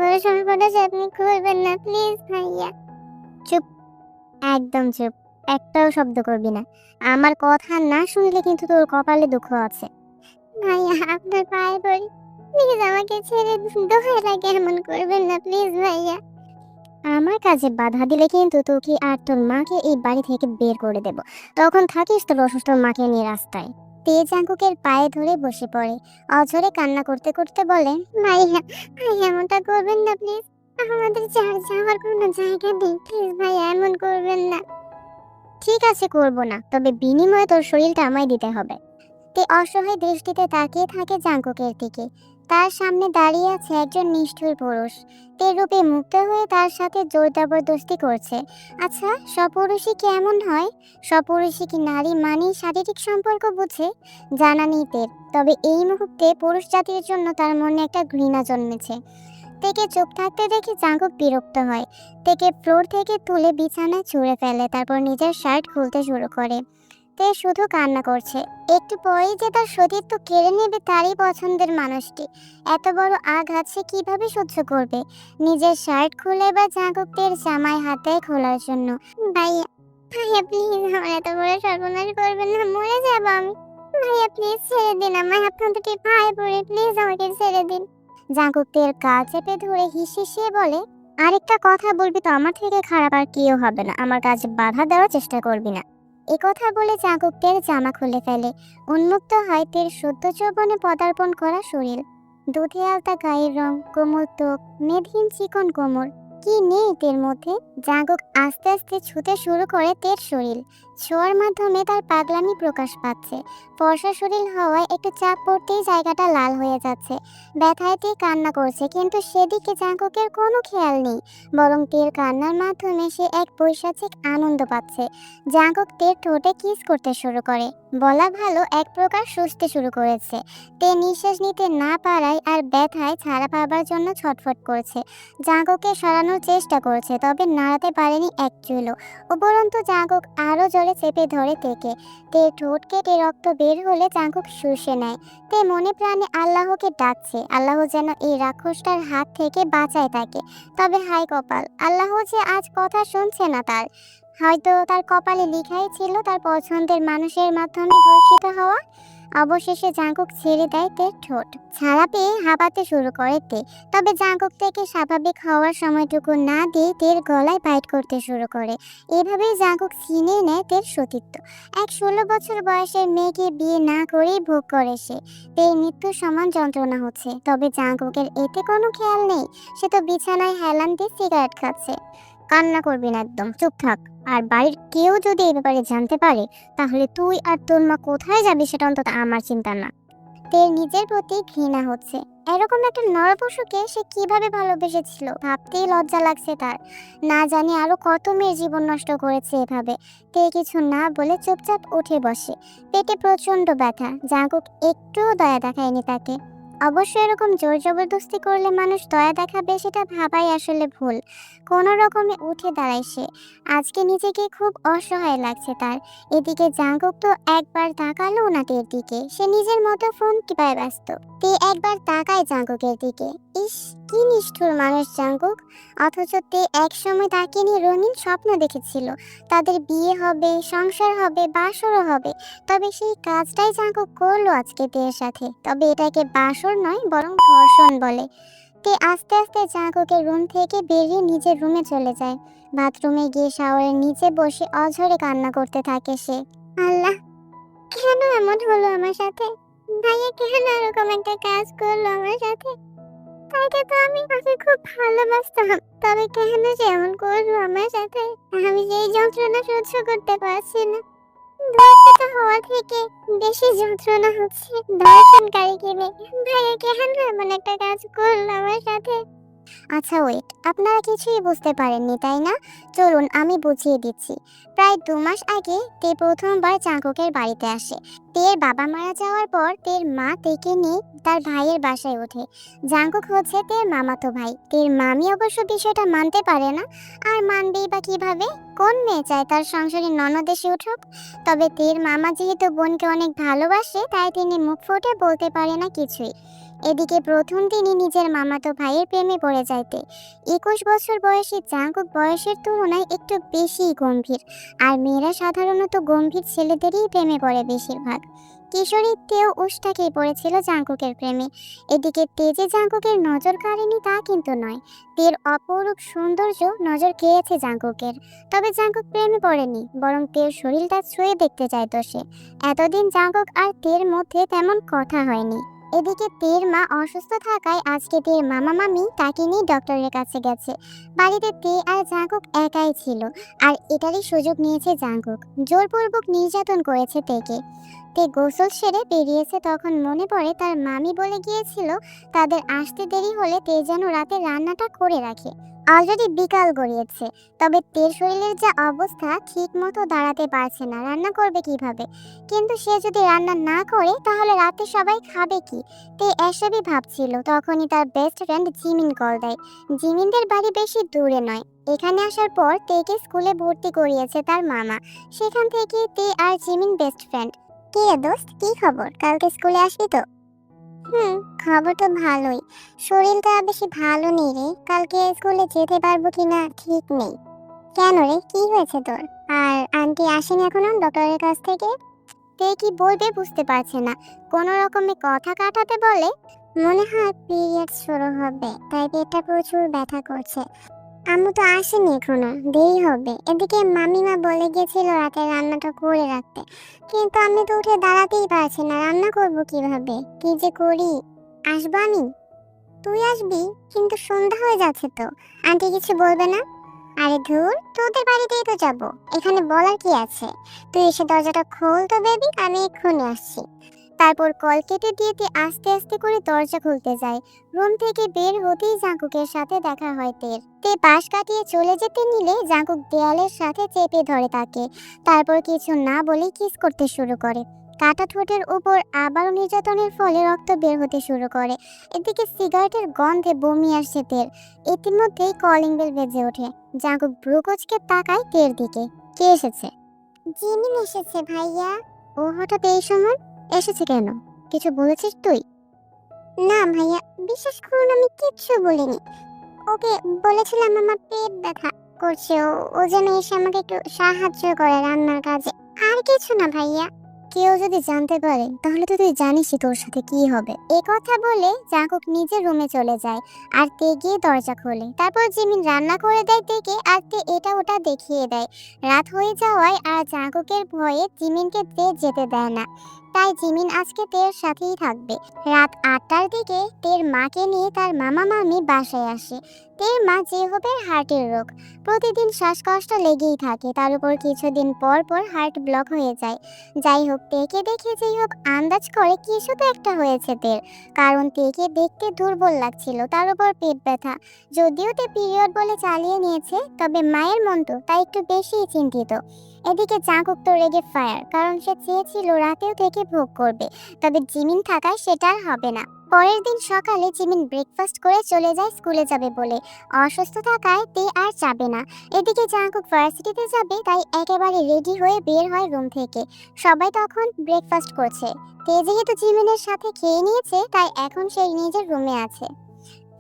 বড় সম্পদ আছে আপনি করবেন না, প্লিজ ভাইয়া। চুপ, একদম চুপ। একটাও শব্দ করবি না। আমার কথা না শুনলে কিন্তু তোর কপালে দুঃখ আছে। ভাইয়া আপনার পায়ে পড়ি, প্লিজ আমাকে ছেড়ে দিন, দোহাই লাগে এমন করবেন না প্লিজ ভাইয়া। আমার কাজে বাধা দিলে কিন্তু তোকে আর তোর মাকে এই বাড়ি থেকে বের করে দেব। তখন থাকিস তোর অসুস্থ মাকে নিয়ে রাস্তায়। তেজ আঙ্কুকের পায়ে ধরে বসে পড়ে, অঝরে কান্না করতে করতে বলে, ভাইয়া ভাইয়া এমনটা করবেন না প্লিজ, আমাদের যাওয়ার কোনো জায়গা নেই, প্লিজ ভাইয়া এমন করবেন না। ঠিক আছে, করব না, তবে বিনিময়ে তোর শরীরটা আমায় দিতে হবে। তে অসহায় দৃষ্টিতে তাকিয়ে থাকে জাঙ্কুকের দিকে। তার সামনে দাঁড়িয়ে আছে একজন নিষ্ঠুর পুরুষ। তে রূপে মুগ্ধ হয়ে তার সাথে জোর জবরদস্তি করছে। আচ্ছা, সপুরুষই কেমন হয়? সপুরুষই কি নারী মানেই শারীরিক সম্পর্ক বুঝে? জানা নেই তের, তবে এই মুহূর্তে পুরুষ জাতির জন্য তার মনে একটা ঘৃণা জন্মেছে। তেকে চুপ থাকতে দেখে জাঙ্কুক বিরক্ত হয়। তেকে ফ্লোর থেকে তুলে বিছানায় ছুঁড়ে ফেলে, তারপর নিজের শার্ট খুলতে শুরু করে। তে শুধু কান্না করছে। একটু পরেই যে তার সতীত্ব কেড়ে নেবে তারই পছন্দের মানুষটি। এত বড় আঘাত সে কিভাবে সহ্য করবে? নিজের শার্ট খুলে বা জাঙ্কুকের জামায় হাত দেয় খোলার জন্য। ভাইয়া ভাইয়া প্লিজ আমার এত বড় সর্বনাশ করবেন না, মরে যাবো আমি। ভাইয়া প্লিজ ছেড়ে দিন আমায়, আপনার দুটি পায়ে পড়ে প্লিজ আমাকে ছেড়ে দিন। জাঙ্কুকের গা চেপে ধরে হিসিয়ে বলে, আরেকটা কথা বলবি তো আমার থেকে খারাপ আর কেউ হবে না, আমার কাজে বাধা দেওয়ার চেষ্টা করবি না। এ কথা বলে জাঙ্কুক তের জামা খুলে ফেলে। উন্মুক্ত হয় তের সদ্য যৌবনে পদার্পণ করা শরীর। দুধে আলতা গায়ের রং, কোমল ত্বক, মেদহীন চিকন কোমর, কি নেই তের মধ্যে। জাঙ্কুক আস্তে আস্তে ছুতে শুরু করে তের শরীর। ছোঁয়ার মাধ্যমে তার পাগলামি প্রকাশ পাচ্ছে। ফর্সা শরীর হওয়ায় একটু চাপ পড়তেই জায়গাটা লাল হয়ে যাচ্ছে। ব্যথায় তে কান্না করছে, কিন্তু সেদিকে জাঙ্কুকের কোনো খেয়াল নেই, বরং তের কান্নার মাধ্যমে সে এক পৈশাচিক আনন্দ পাচ্ছে। জাঙ্কুক তের ঠোঁটে কিস করতে শুরু করে, বলা ভালো এক প্রকার সুস্থে শুরু করেছে। তে নিঃশ্বাস নিতে না পারায় আর ব্যথায় ছাড়া পাবার জন্য ছটফট করছে। জাঙ্কুককে সরানোর চেষ্টা করছে, তবে নাড়াতে পারেনি এক চুলও। উপরন্তু জাঙ্কুক আরো জোরে চেপে ধরে তেকে। তে ঠোঁট কেটে রক্ত বের হলে জাঙ্কুক শুষে নেয়। তে মনে প্রাণে আল্লাহকে ডাকছে, আল্লাহ যেন এই রাক্ষসটার হাত থেকে বাঁচায় তাকে। তবে হাই কপাল, আল্লাহ যে আজ কথা শুনছে না তার। হয়তো তার কপালে লিখাই ছিল তার পছন্দের মানুষের মাধ্যমে ধর্ষিত হওয়া। অবশেষে জাঙ্কুক ছেড়ে দেয় তের ঠোঁট। ছাড়া পেয়ে হাঁপাতে শুরু করে তে। তবে জাঙ্কুক থেকে স্বাভাবিক হওয়ার সময়টুকু না দিয়ে তের গলায় বাইট করতে শুরু করে। এভাবেই জাঙ্কুক ছিনিয়ে নেয় তের সতীত্ব। এক 16 বছর বয়সের মেয়েকে বিয়ে না করেই ভোগ করে সে। তের মৃত্যু সমান যন্ত্রণা হচ্ছে, তবে জাঙ্কুকের এতে কোনো খেয়াল নেই। সে তো বিছানায় হেলান দিয়ে সিগারেট খাচ্ছে। কান্না করবি না, একদম চুপ থাক। আর বাড়ির কেউ যদি এই ব্যাপারে জানতে পারে, তাহলে তুই আর তোর মা কোথায় যাবি সেটা অন্তত আমার চিন্তা না। তের নিজের প্রতি ঘৃণা হচ্ছে। এরকম একটা নরপশুকে সে কিভাবে ভালোবেসেছিল ভাবতেই লজ্জা লাগছে তার। না জানি আরো কত মেয়ের জীবন নষ্ট করেছে এভাবে। তে কিছু না বলে চুপচাপ উঠে বসে। পেটে প্রচন্ড ব্যথা, জাঙ্কুক একটুও দয়া দেখায়নি তাকে। অবশ্য এরকম জোর জবরদস্তি করলে মানুষ দয়া দেখাবে সেটা ভাবাই আসলে ভুল। কোনো রকমে উঠে দাঁড়ায় সে। আজকে নিজেকে খুব অসহায় লাগছে তার। এদিকে জাঙ্কুক তো একবার তাকালো না তের দিকে, সে নিজের মতো ফোন টিপায় ব্যস্ত। তে একবার তাকায় জাঙ্কুকের দিকে। ইস, কি নিষ্ঠুর মানুষ জাঙ্কুক। অথচ তে এক সময় তাকে নিয়ে রঙিন স্বপ্ন দেখেছিল, তাদের বিয়ে হবে, সংসার হবে, বাসরও হবে। তবে সেই কাজটাই জাঙ্কুক করলো আজকে তের সাথে। তবে এটাকে বাসর নয়, বরং ধর্ষণ বলে। তে আস্তে আস্তে জাঙ্কুকের রুম থেকে বেরিয়ে নিজের রুমে চলে যায়। বাথরুমে গিয়ে শাওয়ারের নিচে বসে অঝরে কান্না করতে থাকে সে। আল্লাহ, কেন এমন হলো আমার সাথে? ভাইয়া কেন এরকম একটা কাজ করলো আমার সাথে? তাকে তো আমি আগে খুব ভালোবাসতাম, তবে কেন যে এমন করলো আমার সাথে? আমি এই যন্ত্রণা সহ্য করতে পারছি না। ধর্ষিত হওয়া থেকে বেশি যন্ত্রণা হচ্ছে ধর্ষণকারীকে দেখে। ভাইয়া কেন এমন একটা কাজ করলো আমার সাথে? আচ্ছা ওয়েট, আপনারা কিছুই বুঝতে পারেননি তাই না? চলুন আমি বুঝিয়ে দিচ্ছি। প্রায় 2 মাস আগে তে প্রথমবার জাঙ্কুকের বাড়িতে আসে। তের বাবা মারা যাওয়ার পর তের মা তেকে নিয়ে তার ভাইয়ের বাসায় ওঠে। জাঙ্কুক হচ্ছে তের মামাতো ভাই। তের মামি অবশ্য বিষয়টা মানতে পারে না, আর মানবেই বা কিভাবে? কোন মেয়ে চায় তার সংসারে ননদ এসে উঠুক? তবে তের মামা যেহেতু বোনকে অনেক ভালোবাসে, তাই তিনি মুখ ফুটে বলতে পারে না কিছুই। এদিকে প্রথম দিনই নিজের মামাতো ভাইয়ের প্রেমে পড়ে যাইতে 21 বছর বয়সী জাঙ্কুক বয়সের তুলনায় একটু বেশি গম্ভীর, আর মেয়েরা সাধারণত গম্ভীর ছেলেদেরই প্রেমে পড়ে বেশিরভাগ। কিশোরী তেও উষ্টাকেই পড়েছিল জাঙ্কুকের প্রেমে। এদিকে তেজে জাঙ্কুকের নজর কাড়েনি তা কিন্তু নয়, তের অপরূপ সৌন্দর্য নজর কেড়েছে জাঙ্কুকের। তবে জাঙ্কুক প্রেমে পড়েনি, বরং তের শরীরটা ছুঁয়ে দেখতে চাইতো সে। এতদিন জাঙ্কুক আর তের মধ্যে তেমন কথা হয়নি। এদিকে তের মা অসুস্থ থাকায় আজকে তের মামা মামি তাকে নিয়ে ডক্টরের কাছে গেছে। বাড়িতে তে আর জাঙ্কুক একাই ছিল, আর এটারই সুযোগ নিয়েছে জাঙ্কুক। জোরপূর্বক নির্যাতন করেছে তেকে। তে গোসল সেরে বেরিয়েছে, তখন মনে পড়ে তার মামি বলে গিয়েছিল তাদের আসতে দেরি হলে তে যেন রাতে রান্নাটা করে রাখে। অলরেডি বিকাল গড়িয়েছে, তবে তের শরীরের যা অবস্থা ঠিক মতো দাঁড়াতে পারছে না, রান্না করবে কিভাবে? কিন্তু সে যদি রান্না না করে তাহলে রাতে সবাই খাবে কি? তে এসবই ভাবছিল, তখনই তার বেস্ট ফ্রেন্ড জিমিন কল দেয়। জিমিনদের বাড়ি বেশি দূরে নয়। এখানে আসার পর তেকে স্কুলে ভর্তি করিয়েছে তার মামা। সেখান থেকে তে আর জিমিন বেস্ট ফ্রেন্ড। কি রে দোস্ত, কি খবর? কালকে স্কুলে আসবি তো? খবর তো ভালোই, শরীরটা বেশি ভালো নেই রে, কালকে স্কুলে যেতে পারবো কিনা ঠিক নেই। কেন রে, কি হয়েছে তোর? আর আন্টি আসেনি এখনো ডক্টরের কাছ থেকে? তে কি বলবে বুঝতে পারছে না, কোনো রকমে কথা কাটাতে বলে, মনে হয় পিরিয়ড শুরু হবে, তাই পেটটা প্রচুর ব্যথা করছে। আম্মু তো আসেনি এখনো, দেরি হবে। এদিকে মামিমা বলে গেছিল রাতে রান্নাটা করে রাখতে, কিন্তু আমি তো উঠে দাঁড়াতেই পারছি না, রান্না করব কিভাবে? কি যে করি। আসবো আমি? তুই আসবি, কিন্তু সন্ধ্যা হয়ে যাচ্ছে তো, আন্টি কিছু বলবে না? আরে ধুর, তোদের বাড়িতেই তো যাব, এখানে বলার কি আছে? তুই এসে দরজাটা খোল তো বেবি, আমি এক্ষুনি আসছি। তারপর কল কেটে দিয়ে আস্তে আস্তে করে দরজা খুলতে যায়। রুম থেকে বের হতেই জাঙ্কুকের সাথে দেখা হয় তের। তে পাশ কাটিয়ে চলে যেতে নিলে জাঙ্কুক দেয়ালের সাথে চেপে ধরে তাকে, তারপর কিছু না বলেই কিস করতে শুরু করে। কাটা ঠোঁটের উপর আবারও নির্যাতনের ফলে রক্ত বের হতে শুরু করে। এদিকে সিগারেটের গন্ধে বমি আসছে তের। ইতিমধ্যেই কলিং বেল বেজে ওঠে। জাঙ্কুক ব্রুকোচকে তাকায় তের দিকে। কে এসেছে? জিমিন এসেছে ভাইয়া। ও হঠাৎ এই সময় এসেছে কেন? কিছু বলেছিস তুই? না ভাইয়া, বিশ্বাস করুন আমি কিচ্ছু বলিনি। ওকে বলেছিলাম আমার পেট ব্যথা করছে, ও যেন এসে আমাকে একটু সাহায্য করে রান্নার কাজে, আর কিছু না ভাইয়া। কেউ যদি জানতে পারে তাহলে তো তুই জানিসই তোর সাথে কি হবে। এ কথা বলে জাঙ্কুক নিজের রুমে চলে যায়, আর তে গিয়ে দরজা খোলে। তারপর জিমিন রান্না করে দেয় তেকে, আর তে এটা ওটা দেখিয়ে দেয়। রাত হয়ে যাওয়ায় আর জাঙ্কুকের ভয়ে জিমিনকে তে যেতে দেয় না, তাই জিমিন আজকে তের সাথেই থাকবে। রাত 8টার দিকে তের মাকে নিয়ে তার মামা মামি বাসায় আসে। তের মা জেহবের হার্টের রোগ, প্রতিদিন শ্বাসকষ্ট লেগেই থাকে, তার উপর কিছুদিন পর পর হার্ট ব্লক হয়ে যায়। যাই হোক, তেকে দেখে জেহব আন্দাজ করে কিছু তো একটা হয়েছে তের, কারণ তেকে দেখতে দুর্বল লাগছিল, তার উপর পেট ব্যথা। যদিও তে পিরিয়ড বলে চালিয়ে নিয়েছে, তবে মায়ের মন তো তাই একটু বেশিই চিন্তিত। এদিকে জাঙ্কুক তো রেগে ফায়ার, কারণ সে চেয়েছিল রাতেও থেকে ভোগ করবে, তবে জিমিন থাকায় সেটা আর হবে না। পরের দিন সকালে জিমিন ব্রেকফাস্ট করে চলে যায় স্কুলে যাবে বলে। অসুস্থ থাকায় তে আর যাবে না। এদিকে জাঙ্কুক ভার্সিটিতে যাবে, তাই একেবারে রেডি হয়ে বের হয় রুম থেকে। সবাই তখন ব্রেকফাস্ট করছে। তে যেহেতু জিমিনের সাথে খেয়ে নিয়েছে, তাই এখন সে নিজের রুমে আছে।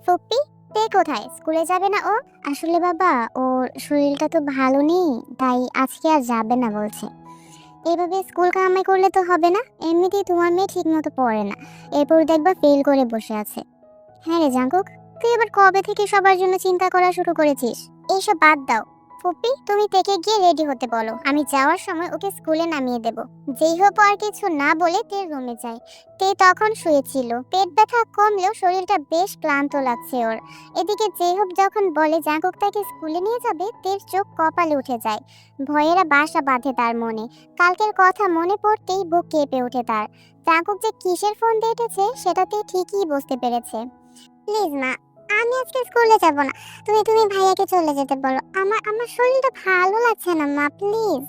ফুপ্পি, তে কোথায়? স্কুলে যাবে না ও? আসলে বাবা, ওর শরীরটা তো ভালো নেই, তাই আজকে আর যাবে না বলছে। এভাবে স্কুল কামাই করলে তো হবে না, এমনিতেই তোমার মেয়ে ঠিক মতো পড়ে না, এরপর দেখবা ফেল করে বসে আছে। হ্যাঁ রে জাঙ্কুক, তুই এবার কবে থেকে সবার জন্য চিন্তা করা শুরু করেছিস? এইসব বাদ দাও। ফুপি, তুমি থেকে গিয়ে রেডি হতে বলো, আমি যাওয়ার সময় ওকে স্কুলে নামিয়ে দেব। যেই হোক আর কিছু না বলে তে রুমে যায়। তে তখন শুয়েছিল, পেট ব্যথা কমলেও শরীরটা বেশ ক্লান্ত লাগছে ওর। এদিকে যেই হোক যখন বলে জাঙ্কুক তাকে স্কুলে নিয়ে যাবে, তের চোখ কপালে উঠে যায়। ভয়েরা বাসা বাঁধে তার মনে। কালকের কথা মনে পড়তেই বুক কেঁপে ওঠে তার। জাঙ্কুক যে কিসের ফোন দিয়েছে সেটাতে ঠিকই বুঝতে পেরেছে। প্লিজ মা, আমি আজকে স্কুলে যাব না, তুমি তুমি ভাইয়াকে চলে যেতে বলো, আমার আমার শরীরটা ভালো লাগছে না মা, প্লিজ।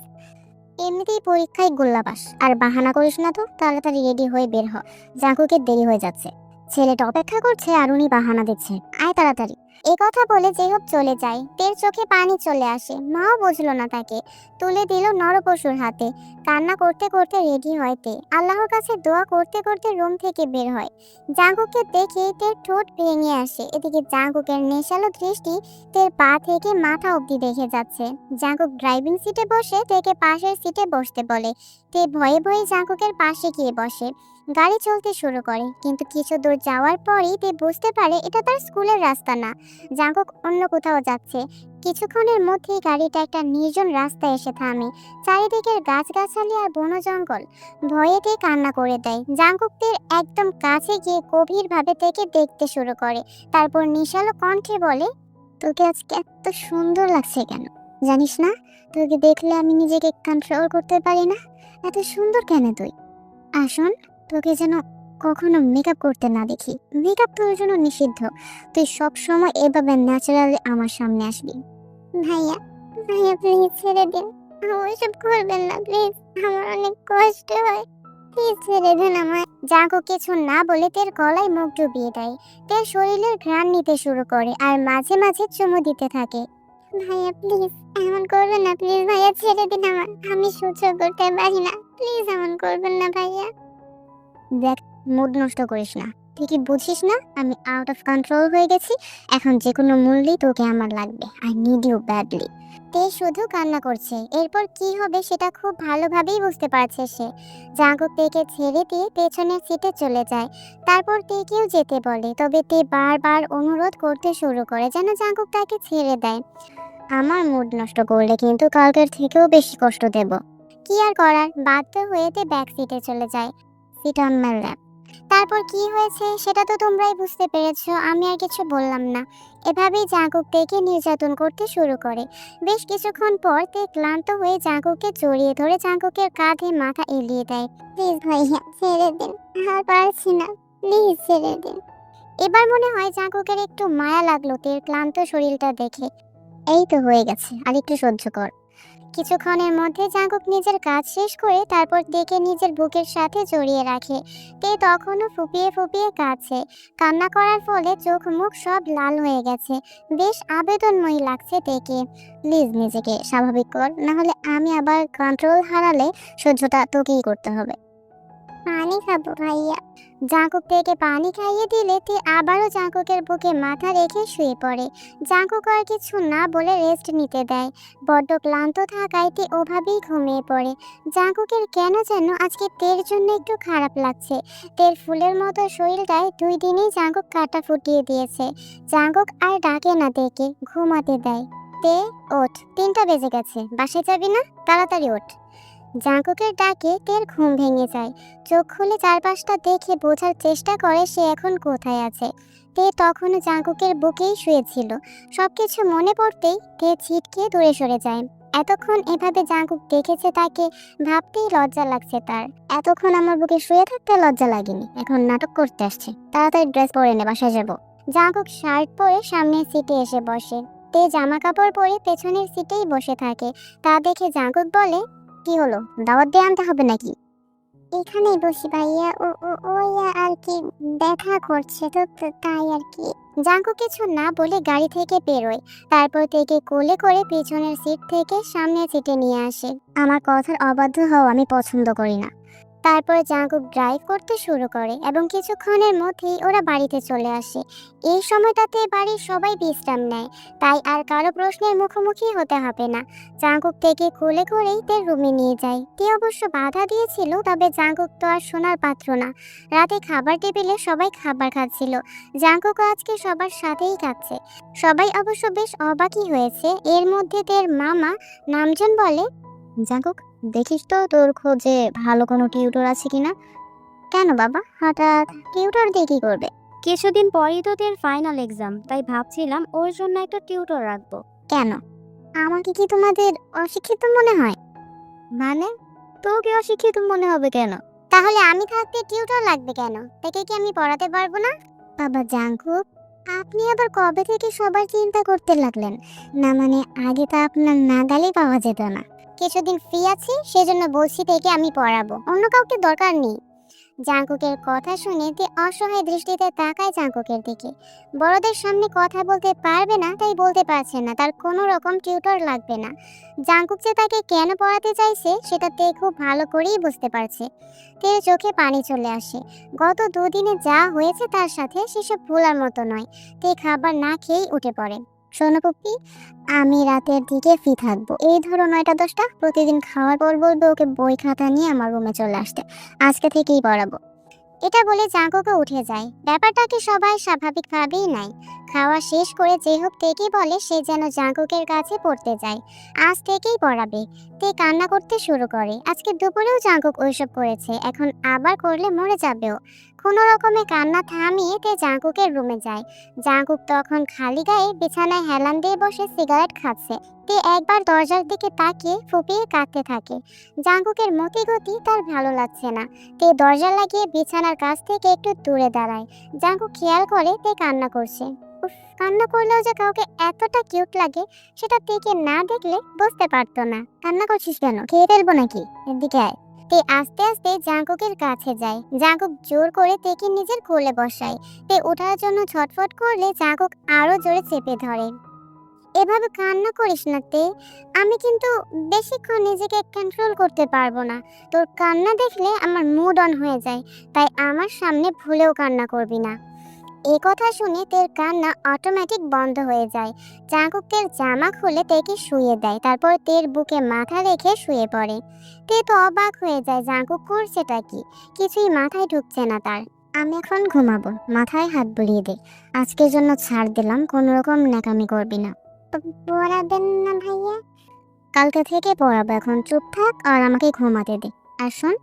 এমনিতেই পরীক্ষায় গোল্লাবাস, আর বাহানা করিস না তো, তাড়াতাড়ি রেডি হয়ে বের হ, জাঙ্কুকের দেরি হয়ে যাচ্ছে। ছেলেটা অপেক্ষা করছে আর উনি বাহানা দিচ্ছে, আয় তাড়াতাড়ি। এই কথা বলে জেহব চলে যায়। তের চোখে পানি চলে আসে। মাও বুঝলো না তাকে, তুলে দিল নরপশুর হাতে। কান্না করতে করতে রেডি হয় তে। আল্লাহর কাছে দোয়া করতে করতে রুম থেকে বের হয়। জাঙ্কুককে দেখে তের ঠোঁট ভেঙে আসে। এদিকে জাঙ্কুকের নেশালো দৃষ্টি তের পা থেকে মাথা অবধি দেখে যাচ্ছে। জাঙ্কুক ড্রাইভিং সিটে বসে তেকে পাশের সিটে বসতে বলে। তে ভয়ে ভয়ে জাঙ্কুকের পাশে গিয়ে বসে। গাড়ি চলতে শুরু করে, কিন্তু কিছু দূর যাওয়ার পরই তে বুঝতে পারে এটা তার স্কুলের রাস্তা না, জাঙ্কুক অন্য কোথাও যাচ্ছে। কিছুক্ষণের মধ্যেই গাড়িটা একটা নির্জন রাস্তায় এসে থামে। চারিদিকের গাছগাছালি আর বন জঙ্গল। ভয়েতে কান্না করে দেয়। জাঙ্কুক তের একদম কাছে গিয়ে গভীরভাবে তেকে দেখতে শুরু করে। তারপর নিশালো কণ্ঠে বলে, তোকে আজকে এত সুন্দর লাগছে কেন? জানিস না, তোকে দেখলে আমি নিজেকে কন্ট্রোল করতে পারি না। এত সুন্দর কেন তুই? আসুন, তোকে যেন কখনো মেকআপ করতে না দেখি। মেকআপ তোর জন্য নিষিদ্ধ। তুই সব সময় এভাবে ন্যাচারালি আমার সামনে আসবি। ভাইয়া, ভাইয়া প্লিজ ছেড়ে দিন। ওইসব করবেন না প্লিজ, আমার অনেক কষ্ট হয়। প্লিজ ছেড়ে দিন আমায়। জাঙ্কুক কিছু না বলে তের গলায় মুখ ডুবিয়ে দেয়। তের শরীরের ঘ্রাণ নিতে শুরু করে আর মাঝে মাঝে চুমু দিতে থাকে। ভাইয়া প্লিজ এমন করবেন না, প্লিজ ভাইয়া ছেড়ে দিন আমার, আমি সহ্য করতে পারি না। প্লিজ এমন করবেন না ভাইয়া। দেখ, মুড নষ্ট করিস না। তুই কি বুঝিস না আমি আউট অফ কন্ট্রোল হয়ে গেছি? এখন যে কোনো মূল্যেই তোকে আমার লাগবে। I need you badly. তে শুধু কান্না করছে। এরপর কি হবে সেটা খুব ভালোভাবেই বুঝতে পারছে সে। জাঙ্কুক তেকে ছেড়ে দিয়ে পেছনের সিটে চলে যায়। তারপর তেকেও যেতে বলে, তবে তে বারবার অনুরোধ করতে শুরু করে যেন জাঙ্কুক তাকে ছেড়ে দেয়। আমার মুড নষ্ট করলে কিন্তু কালকের থেকেও বেশি কষ্ট দেব। কি আর করার, বাধ্য হয়ে তে ব্যাক সিটে চলে যায়। সিট অন মাই ল্যাপ। তারপর কি হয়েছে সেটা তো তোমরাই বুঝতে পেরেছো, আমি আর কিছু বললাম না। এভাবেই জাঙ্কুক তেকে নির্যাতন করতে শুরু করে। বেশ কিছুক্ষণ পর তে ক্লান্ত হয়ে জাঙ্কুককে জড়িয়ে ধরে জাঙ্কুকের কাঁধে মাথা এলিয়ে দেয়। প্লিজ ভাইয়া ছেড়ে দিন, আর পারছি না, প্লিজ ছেড়ে দিন। এবার মনে হয় জাঙ্কুকের একটু মায়া লাগলো তের ক্লান্ত শরীরটা দেখে। এই তো হয়ে গেছে, আর একটু সহ্য কর। কিছুক্ষণের মধ্যে জাঙ্কুক নিজের কাজ শেষ করে তারপর তেকে নিজের বুকের সাথে জড়িয়ে রাখে। তে তখনও ফুপিয়ে ফুপিয়ে কাঁদছে। কান্না করার ফলে চোখ মুখ সব লাল হয়ে গেছে। বেশ আবেদনময়ী লাগছে তেকে। প্লিজ নিজেকে স্বাভাবিক কর, না হলে আমি আবার কন্ট্রোল হারালে সহ্যটা তোকেই করতে হবে। পানি খাবো ভাইয়া। জাঙ্কুক তেকে পানি খাইয়ে দিলে তে আবারও জাঙ্কুকের বুকে মাথা রেখে শুয়ে পড়ে। জাঙ্কুক আর কিছু না বলে রেস্ট নিতে দেয়। বড্ড ক্লান্ত থাকায় তে ওভাবেই ঘুমিয়ে পড়ে। জাঙ্কুকের কেন যেন আজকে তের জন্য একটু খারাপ লাগছে। তের ফুলের মতো শরীরটায় 2 দিনেই জাঙ্কুক কাটা ফুটিয়ে দিয়েছে। জাঙ্কুক আর ডাকে না তেকে, ঘুমাতে দেয়। তে ওঠ, 3টা বেজে গেছে, বাসায় যাবি না? তাড়াতাড়ি ওঠ। জাঙ্কুকের ডাকে তের ঘুম ভেঙে যায়। চোখ খুলে চারপাশটা দেখে বোঝার চেষ্টা করে সে এখন কোথায় আছে। তে তখনও জাঙ্কুকের বুকেই শুয়েছিল। সবকিছু মনে পড়তেই তে ছিটকে দূরে সরে যায়। এতক্ষণ এভাবে জাঙ্কুক দেখেছে তাকে, ভাবতেই লজ্জা লাগছে তার। এতক্ষণ আমার বুকে শুয়ে থাকতে লজ্জা লাগেনি, এখন নাটক করতে আসছে। তাড়াতাড়ি ড্রেস পরে নে, বাসায় যাবো। জাঙ্কুক শার্ট পরে সামনের সিটে এসে বসে। তে জামা কাপড় পরে পেছনের সিটেই বসে থাকে। তা দেখে জাঙ্কুক বলে, কি হলো, দাওয়াত দিয়ে আনতে হবে নাকি? এখানেই বসি ভাইয়া, ওই আর কি, দেখা করছে তো তাই আর কি। জাঙ্কু কিছু না বলে গাড়ি থেকে বেরোয়। তারপর থেকে কোলে করে পিছনের সিট থেকে সামনের সিটে নিয়ে আসে। আমার কথার অবাধ্য হও আমি পছন্দ করি না। তারপর জাঙ্কুক ড্রাইভ করতে শুরু করে এবং কিছুক্ষণের মধ্যেই ওরা বাড়িতে চলে আসে। এই সময়টাতে বাড়ির সবাই বিশ্রাম নেয়, তাই আর কারো প্রশ্নের মুখোমুখি হতে হবে না। জাঙ্কুক থেকে কোলে করেই তার রুমে নিয়ে যায়। তে অবশ্য বাধা দিয়েছিল, তবে জাঙ্কুক তো আর সোনার পাত্র না। রাতে খাবার টেবিলে সবাই খাবার খাচ্ছিল। জাঙ্কুক আজকে সবার সাথেই খাচ্ছে। সবাই অবশ্য বেশ অবাকই হয়েছে। এর মধ্যে তার মামা নামজন বলে, জাঙ্কুক দেখিস তো তোর খোঁজে ভালো কোনো টিউটর আছে কিনা। কেন বাবা, হঠাৎ টিউটর দিয়ে কি করবে? কিছুদিন পরেই তো তোর ফাইনাল এক্সাম, তাই ভাবছিলাম ওর জন্য একটা টিউটর রাখবো। কেন, আমাকে কি তোমাদের অশিক্ষিত মনে হয়? মানে, তোকে অশিক্ষিত মনে হবে কেন? তাহলে আমি থাকতে টিউটর লাগবে কেন? তাকে কি আমি পড়াতে পারবো না? বাবা জাঙ্কুক, আপনি আবার কবে থেকে সবার চিন্তা করতে লাগলেন? না মানে আগে তো আপনার নাগালেই পাওয়া যেত না। কিছুদিন ফ্রি আছি সেজন্য বলছি থেকে আমি পড়াবো, অন্য কাউকে দরকার নেই। জাঙ্কুকের কথা শুনে তে অসহায় দৃষ্টিতে তাকায় জাঙ্কুকের দিকে। বড়দের সামনে কথা বলতে পারবে না তাই বলতে পারছে না তার কোনো রকম টিউটর লাগবে না। জাঙ্কুক যে তাকে কেন পড়াতে চাইছে সেটা তে খুব ভালো করেই বুঝতে পারছে। তের চোখে পানি চলে আসে। গত দুদিনে যা হয়েছে তার সাথে সেসব ভোলার মতো নয়। তে খাবার না খেয়েই উঠে পড়ে। শোনো পুপ্পি, আমি রাতের দিকে ফ্রি থাকবো। এই ধরো 9টা-10টা প্রতিদিন খাওয়ার পর বলবে ওকে বই খাতা নিয়ে আমার রুমে চলে আসতে। আজকে থেকেই পড়াবো। এটা বলে জাঙ্কুকও উঠে যায়। ব্যাপারটাকে সবাই স্বাভাবিকভাবেই নেয়। খাওয়া শেষ করে যে হোক তেকেই বলে সে যেন জাঙ্কুকের কাছে পড়তে যায়। আজ থেকেই পড়াবে। তে কান্না করতে শুরু করে। আজকে দুপুরেও জাঙ্কুক ওইসব করেছে, এখন আবার করলে মরে যাবেও। কোনো রকমে কান্না থামিয়ে তে জাঙ্কুকের রুমে যায়। জাঙ্কুক তখন খালি গায়ে বিছানায় হেলান দিয়ে বসে সিগারেট খাচ্ছে। তে একবার দরজার দিকে তাকিয়ে ফুপিয়ে কাঁদতে থাকে। জাঙ্কুকের মতিগতি তার ভালো লাগছে না। তে দরজা লাগিয়ে বিছানার কাছ থেকে একটু দূরে দাঁড়ায়। জাঙ্কুক খেয়াল করে তে কান্না করছে। উফ, কান্না করলেও যে কাউকে এতটা কিউট লাগে সেটা তেকে না দেখলে বুঝতে পারতো না। কান্না করছিস কেন? খেয়ে ফেলবো নাকি? এদিকে আয়। তে আস্তে আস্তে জাঙ্কুকের কাছে যায়। জাঙ্কুক জোর করে তেকে নিজের কোলে বসায়। তে ওঠার জন্য ছটফট করলে জাঙ্কুক আরো জোরে চেপে ধরে। এভাবে কান্না করিস না তে, আমি কিন্তু বেশিক্ষণ নিজেকে কন্ট্রোল করতে পারবো না। তোর কান্না দেখলে আমার মুড অন হয়ে যায়, তাই আমার সামনে ভুলেও কান্না করবি না। এই কথা শুনে তের কান্না অটোমেটিক বন্ধ হয়ে যায়। জাঙ্কুক তের জামা খুলে তেকে শুয়ে দেয়, তারপর তের বুকে মাথা রেখে শুয়ে পড়ে। তে তো অবাক হয়ে যায় জাঙ্কুক করছেটা কি, কিছুই মাথায় ঢুকছে না তার। আমি এখন ঘুমাবো, মাথায় হাত বুলিয়ে দে। আজকের জন্য ছাড় দিলাম, কোনো রকম ন্যাকামি করবি না। পড়াবেন না ভাইয়া? কালকে থেকে পড়াবো, এখন চুপ থাক আর আমাকে ঘুমাতে দে। আর শোন,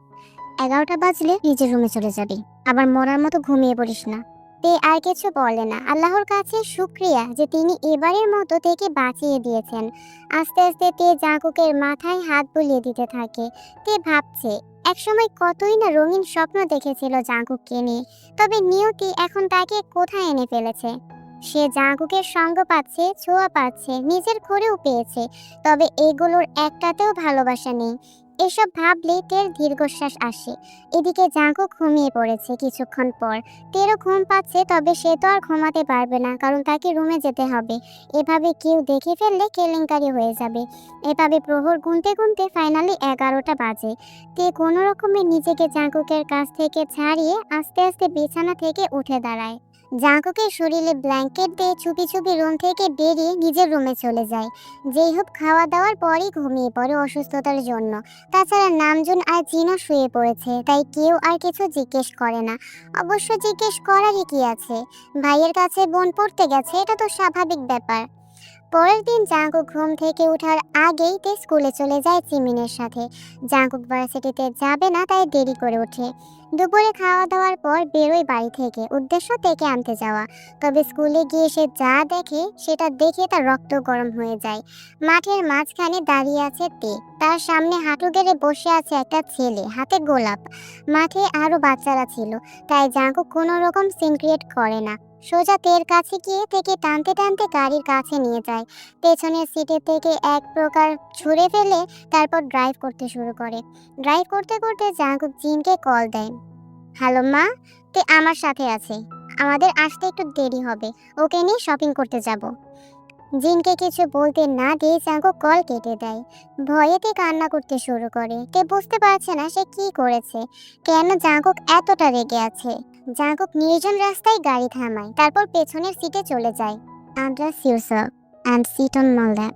11টা বাজলে নিজের রুমে চলে যাবি। আবার মরার মতো ঘুমিয়ে পড়িস না। তে আর কিছু বলে না। আল্লাহর কাছে শুকরিয়া যে তিনি এবারের মতো তেকে বাঁচিয়ে দিয়েছেন। আস্তে আস্তে তে জাঙ্কুকের মাথায় হাত বুলিয়ে দিতে থাকে। তে ভাবছে একসময় কতই না রঙিন স্বপ্ন দেখেছিল জাঙ্কুককে নিয়ে, তবে নিয়তি এখন তাকে কোথায় এনে ফেলেছে। সে জাঙ্কুকের সঙ্গ পাচ্ছে, ছোঁয়া পাচ্ছে, নিজের ঘরেও পেয়েছে, তবে এগুলোর একটাতেও ভালোবাসা নেই। এসব ভাবলে তের দীর্ঘশ্বাস আসে। এদিকে জাঙ্কুক ঘুমিয়ে পড়েছে। কিছুক্ষণ পর তেরও ঘুম পাচ্ছে, তবে সে তো আর ঘুমাতে পারবে না, কারণ তাকে রুমে যেতে হবে। এভাবে কেউ দেখে ফেললে কেলেঙ্কারি হয়ে যাবে। এভাবে প্রহর গুনতে গুনতে ফাইনালি 11টা বাজে। তে কোনো রকমে নিজেকে জাঙ্কুকের কাছ থেকে ছাড়িয়ে আস্তে আস্তে বিছানা থেকে উঠে দাঁড়ায়। জাঙ্কুকের শরীরে ব্ল্যাঙ্কেট দিয়ে চুপি চুপি রুম থেকে বেরিয়ে নিজের রুমে চলে যায়। যেই হোক খাওয়া দাওয়ার পরই ঘুমিয়ে পড়ে অসুস্থতার জন্য। তাছাড়া নামজুন আর জিনও শুয়ে পড়েছে, তাই কেউ আর কিছু জিজ্ঞেস করে না। অবশ্য জিজ্ঞেস করারই কি আছে, ভাইয়ের কাছে বোন পড়তে গেছে, এটা তো স্বাভাবিক ব্যাপার। পরের দিন জাঙ্কুক ঘুম থেকে ওঠার আগেই তে স্কুলে চলে যায় জিমিনের সাথে। জাঙ্কুক ভার্সিটিতে যাবে না তাই দেরি করে ওঠে। দুপুরে খাওয়া দাওয়ার পর বেরোয় বাড়ি থেকে, উদ্দেশ্য তেকে আনতে যাওয়া। তবে স্কুলে গিয়ে সে যা দেখে সেটা দেখে তার রক্ত গরম হয়ে যায়। মাঠের মাঝখানে দাঁড়িয়ে আছে তে, তার সামনে হাঁটু গেড়ে বসে আছে একটা ছেলে, হাতে গোলাপ। মাঠে আরো বাচ্চারা ছিল, তাই জাঙ্কুক কোনো রকম সিন ক্রিয়েট করে না। সোজা তের কাছে গিয়ে তেকে টানতে টানতে গাড়ির কাছে নিয়ে যায়। পেছনের সিটে থেকে এক প্রকার ছুঁড়ে ফেলে তারপর ড্রাইভ করতে শুরু করে। ড্রাইভ করতে করতে জাঙ্কুক জিনকে কল দেয়। হ্যালো মা, তে আমার সাথে আছে, আমাদের আসতে একটু দেরি হবে, ওকে নিয়ে শপিং করতে যাব। জিনকে কিছু বলতে না দিয়ে জাঙ্কুক কল কেটে দেয়। ভয়েতে কান্না করতে শুরু করে। তে বুঝতে পারছে না সে কি করেছে, কেন জাঙ্কুক এতটা রেগে আছে। জাঙ্কুক নির্জন রাস্তায় গাড়ি থামায়, তারপর পেছনের সিটে চলে যায়। Undress yourself and sit on my lap.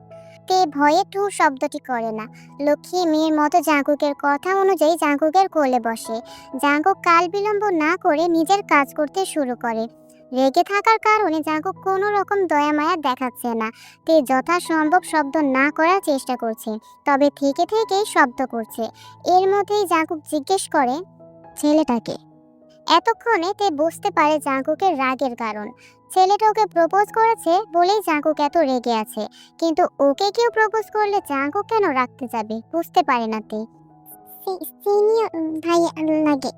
তে ভয়ে টু শব্দটি করে না। লক্ষ্মী মেয়ের মতো জাঙ্কুকের কথা অনুযায়ী জাঙ্কুকের কোলে বসে। জাঙ্কুক কাল বিলম্ব না করে নিজের কাজ করতে শুরু করে। রেগে থাকার কারণে জাঙ্কুক কোনো রকম দয়া মায়া দেখাচ্ছে না। তে যথাসম্ভব শব্দ না করার চেষ্টা করছে, তবে থেকে থেকেই শব্দ করছে। এর মধ্যেই জাঙ্কুক জিজ্ঞেস করে, ছেলেটাকে? এতক্ষণে তে বুঝতে পারে জাঙ্কুকের রাগের কারণ। ছেলেটা ওকে প্রপোজ করেছে বলেই জাঙ্কুক এত রেগে আছে, কিন্তু ওকে কেউ প্রপোজ করলে জাঙ্কুক কেন রাখতে যাবে বুঝতে পারে না তে। সিনিয়র ভাই লাগে।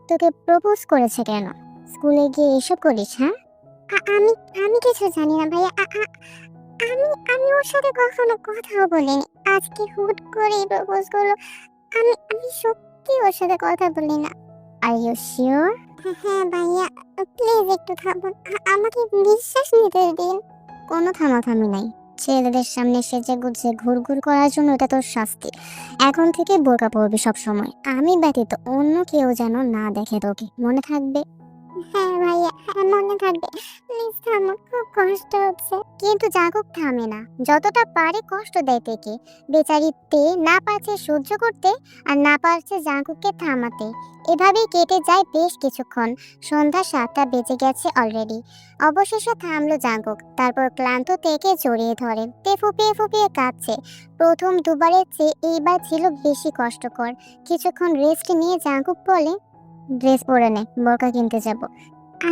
তোকে প্রপোজ করেছে কেন? স্কুলে গিয়ে এসব করিস? হ্যাঁ, আমি আমি কিছু জানি না ভাইয়া। আমি আমি ওর সাথে কখনো কথাও বলিনি, আজকে হুট করে প্রপোজ করলো। আমি আমি সত্যি ওর সাথে কথা বলি না। Are you sure? হ্যাঁ ভাইয়া, প্লিজ একটু থামুন, আমাকে বিশ্বাস নিতে দিন। কোনো থামাথামি নাই। ছেলেদের সামনে সেজে গুজে ঘুরঘুর করার জন্য এটা তোর শাস্তি। এখন থেকে বোরকা পরবি সব সময়। আমি ব্যতীত অন্য কেউ যেন না দেখে তোকে, মনে থাকবে? হ্যাঁ ভাইয়া, হ্যাঁ মনে থাকবে। প্লিজ থামো, খুব কষ্ট হচ্ছে। কিন্তু জাগুক থামে না, যতটা পারে কষ্ট দেয় তেকে। বেচারি তে না পারছে সহ্য করতে, আর না পারছে জাগুককে থামাতে। এভাবেই কেটে যায় বেশ কিছুক্ষণ। সন্ধ্যা 7টা বেজে গেছে অলরেডি। অবশেষে থামলো জাগুক, তারপর ক্লান্ত তেকে জড়িয়ে ধরে। তে ফুপিয়ে ফুপিয়ে কাঁদছে। প্রথম দুবারের চেয়ে এইবার ছিল বেশি কষ্টকর। কিছুক্ষণ রেস্ট নিয়ে জাগুক বলে, ড্রেস পরে নে, বোরকা কিনতে যাব।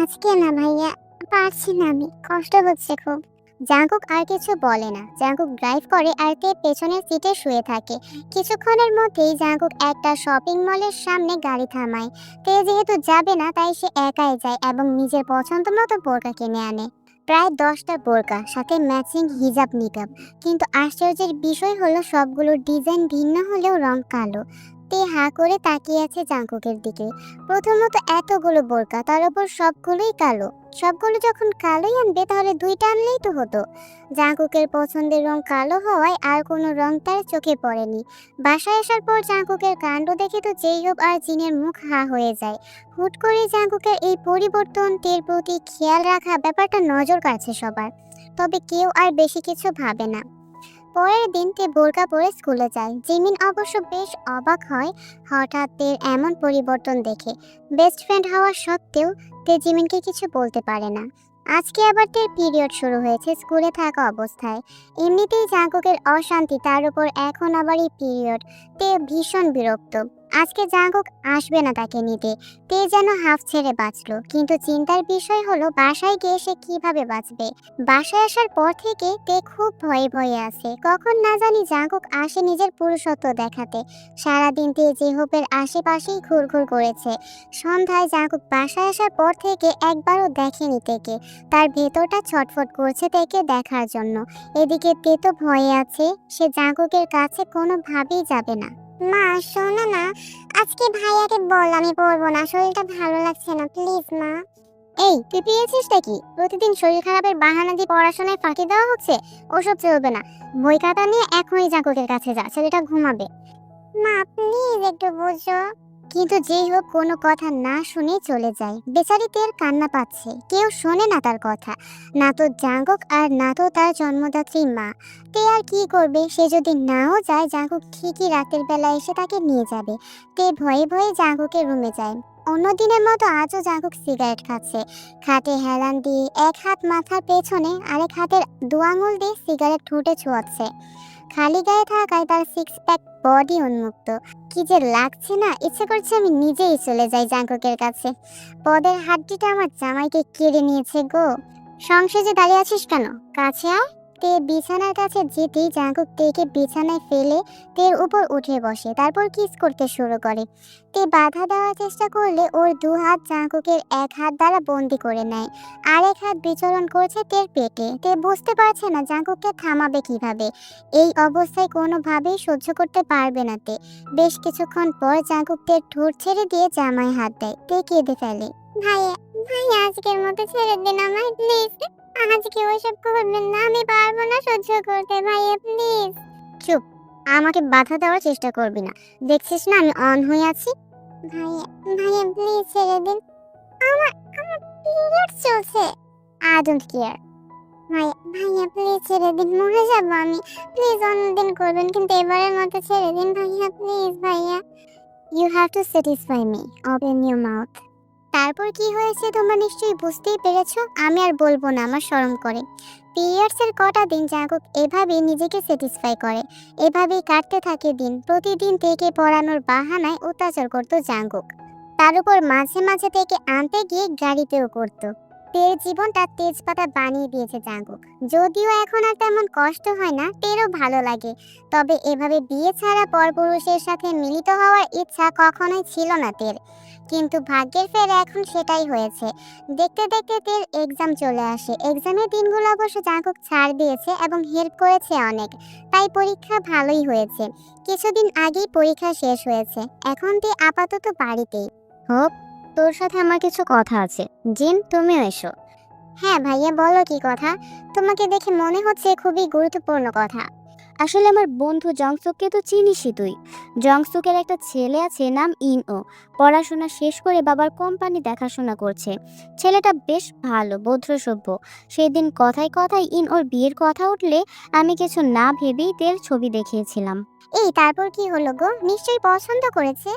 আজকে না ভাইয়া, পারছি না আমি, কষ্ট হচ্ছে খুব। জাঙ্কুক আর কিছু বলে না। জাঙ্কুক ড্রাইভ করে আর তে পেছনের সিটে শুয়ে থাকে। কিছুক্ষণের মধ্যেই জাঙ্কুক একটা শপিং মলের সামনে গাড়ি থামায়। তে যেহেতু যাবে না, তাই সে একাই যায় এবং নিজের পছন্দ মতো বোরকা কিনে আনে। প্রায় 10টা বোরকা, সাথে ম্যাচিং হিজাব নিকাব। কিন্তু আশ্চর্যের বিষয় হলো সবগুলোর ডিজাইন ভিন্ন হলেও রং কালো। তে হা করে তাকিয়ে আছে জাঙ্কুকের দিকে। প্রথমত এতগুলো বোরকা, তার উপর সবগুলোই কালো। সবগুলো যখন কালোই আনবে তাহলে দুইটা আনলেই তো হতো। জাঙ্কুকের পছন্দের রং কালো হওয়ায় আর কোনো রং তার চোখে পড়েনি। বাসায় আসার পর জাঙ্কুকের কাণ্ড দেখে তো জেইহব আর জিনের মুখ হা হয়ে যায়। হুট করে জাঙ্কুকের এই পরিবর্তন, টের প্রতি খেয়াল রাখা ব্যাপারটা নজর কাড়ছে সবার। তবে কেউ আর বেশি কিছু ভাবে না। পরের দিন তে বোরকা পরে স্কুলে যায়। জিমিন অবশ্য বেশ অবাক হয় হঠাৎ তের এমন পরিবর্তন দেখে। বেস্ট ফ্রেন্ড হওয়া সত্ত্বেও তে জিমিনকে কিছু বলতে পারে না। আজকে আবার তের পিরিয়ড শুরু হয়েছে স্কুলে থাকা অবস্থায়। এমনিতেই জাঙ্কুকের অশান্তি, তার উপর এখন আবার এই পিরিয়ড। তে ভীষণ বিরক্ত। আজকে জাঙ্কুক আসবে না তাকে নিতে। তে যেন হাফ ছেড়ে বাঁচলো। কিন্তু চিন্তার বিষয় হলো বাসায় গিয়ে সে কিভাবে বাঁচবে। বাসায় আসার পর থেকে তে খুব ভয়ে ভয়ে আছে। কখন না জানি জাঙ্কুক আসে নিজের পুরুষত্ব দেখাতে। সারাদিন তে জেহবের আশেপাশেই ঘুরঘুর করেছে। সন্ধ্যায় জাঙ্কুক বাসায় আসার পর থেকে একবারও দেখেনি তেকে। তার ভেতরটা ছটফট করছে তেকে দেখার জন্য। এদিকে তে তো ভয়ে আছে, সে জাঙ্কুকের কাছে কোনোভাবেই যাবে না। মা শোনো না, আজকে ভাইয়াকে বল আমি পড়বো না, শরীরটা ভালো লাগছে না, প্লিজ মা। এই তুই পেয়েছিস নাকি? প্রতিদিন শরীর খারাপের বাহানা দিয়ে পড়াশোনায় ফাঁকি দেওয়া হচ্ছে। ওসব চলবে না। বই খাতা নিয়ে এখনই জাঙ্কুকের কাছে যা, ছেলেটা ঘুমাবে। মা প্লিজ একটু বুঝো। কিন্তু যেই হোক কোনো কথা না শুনে চলে যায়। বেচারি তের কান্না পাচ্ছে, কেউ শোনে না তার কথা। না তো জাঙ্কুক আর না তো তার জন্মদাত্রী মা। তে আর কি করবে? সে যদি নাও যায়, জাঙ্কুক ঠিকই রাতের বেলা এসে তাকে নিয়ে যাবে। তে ভয়ে ভয়ে জাঙ্কুকের রুমে যায়। অন্যদিনের মতো আজও জাঙ্কুক সিগারেট খাচ্ছে। খাটে হেলান দিয়ে এক হাত মাথার পেছনে, আরেক হাতের দু আঙুল দিয়ে সিগারেট ঠোঁটে ছোঁয়াচ্ছে। খালি গায়ে থাকায় তার সিক্স প্যাক বডি উন্মুক্ত। কি যে লাগছে না, ইচ্ছে করছে আমি নিজেই চলে যাই জাঙ্কুকের কাছে। পদের হাড্ডিটা আমার জামাইকে কেড়ে নিয়েছে গো। সংসেজে দাঁড়িয়ে আছিস কেন? কাছে আয়। তে বিছানার কাছে যেতেই জাঙ্কুক তেকে বিছানায় ফেলে তের উপর উঠে বসে, তারপর কিস করতে শুরু করে। তে বাধা দেওয়ার চেষ্টা করলে ওর দু হাত জাঙ্কুকের এক হাত দ্বারা বন্দি করে নেয়। আরেক হাত বিচরণ করছে তের পেটে। তে বুঝতে পারছে না জাঙ্কুককে থামাবে কিভাবে। এই অবস্থায় কোনোভাবেই সহ্য করতে পারবে না তে। বেশ কিছুক্ষণ পর জাঙ্কুক তের ঠোঁট ছেড়ে দিয়ে জামায় হাত দেয়। তে কেঁদে ফেলে। ভাইয়া, ভাইয়া আজকের মতো ছেড়ে দিন আমায় প্লিজ। আজকে ওইসব করবেন না, আমি পারবো না সহ্য করতে ভাইয়া প্লিজ। চুপ, আমাকে বাধা দেওয়ার চেষ্টা করবি না। দেখছিস না আমি অন হয়ে আছি। ভাইয়া, ভাইয়া প্লিজ ছেড়ে দিন। আমার আমার পিরিয়ড চলছে। I don't care. ভাইয়া, ভাইয়া প্লিজ ছেড়ে দিন, মরে যাবো আমি। প্লিজ অন্যদিন করবেন, কিন্তু এবারের মতো ছেড়ে দিন ভাইয়া প্লিজ। ভাইয়া, you have to satisfy me, open your mouth. তারপর কি হয়েছে তোমরা নিশ্চয়ই বুঝতেই পেরেছো। আমি আর বলবো না, আমার শরম করে। পিরিয়ডসের কটা দিন জাঙ্কুক এভাবেই নিজেকে স্যাটিসফাই করে। এভাবেই কাটতে থাকে দিন। প্রতিদিন থেকে পড়ানোর বাহানায় অত্যাচার করতো জাঙ্কুক। তার উপর মাঝে মাঝে থেকে আনতে গিয়ে গাড়িতেও করতো। তের জীবনটা তেজপাতা বানিয়ে দিয়েছে জাঙ্কুক। যদিও এখন আর তেমন কষ্ট হয় না, তেরও ভালো লাগে। তবে এভাবে বিয়ে ছাড়া পরপুরুষের সাথে মিলিত হওয়ার ইচ্ছা কখনোই ছিল না তের। কিন্তু ভাগ্যের ফের এখন সেটাই হয়েছে। দেখতে দেখতে তের এক্সাম চলে আসে। এক্সামের দিনগুলো অবশ্য জাঙ্কুক ছাড় দিয়েছে এবং হেল্প করেছে অনেক। তাই পরীক্ষা ভালোই হয়েছে। কিছুদিন আগেই পরীক্ষা শেষ হয়েছে। এখন তে আপাতত বাড়িতেই। হোপ, তোর সাথে আমার কিছু কথা আছে। জিন, তুমিও এসো। হ্যাঁ ভাইয়া, বলো কি কথা? তোমাকে দেখে মনে হচ্ছে খুবই গুরুত্বপূর্ণ কথা। আসলে আমার বন্ধু জংসুককে তো চিনিসই তুই। জংসুকের একটা ছেলে আছে, নাম ইনও। পড়াশোনা শেষ করে বাবার কোম্পানি দেখাশোনা করছে। ছেলেটা বেশ ভালো, ভদ্রসভ্য। সেদিন কথায় কথায় ইনওর বিয়ের কথা উঠলে আমি কিছু না ভেবেই তের ছবি দেখিয়েছিলাম। এই, তারপর কি হলো গো? নিশ্চয়ই পছন্দ করেছে।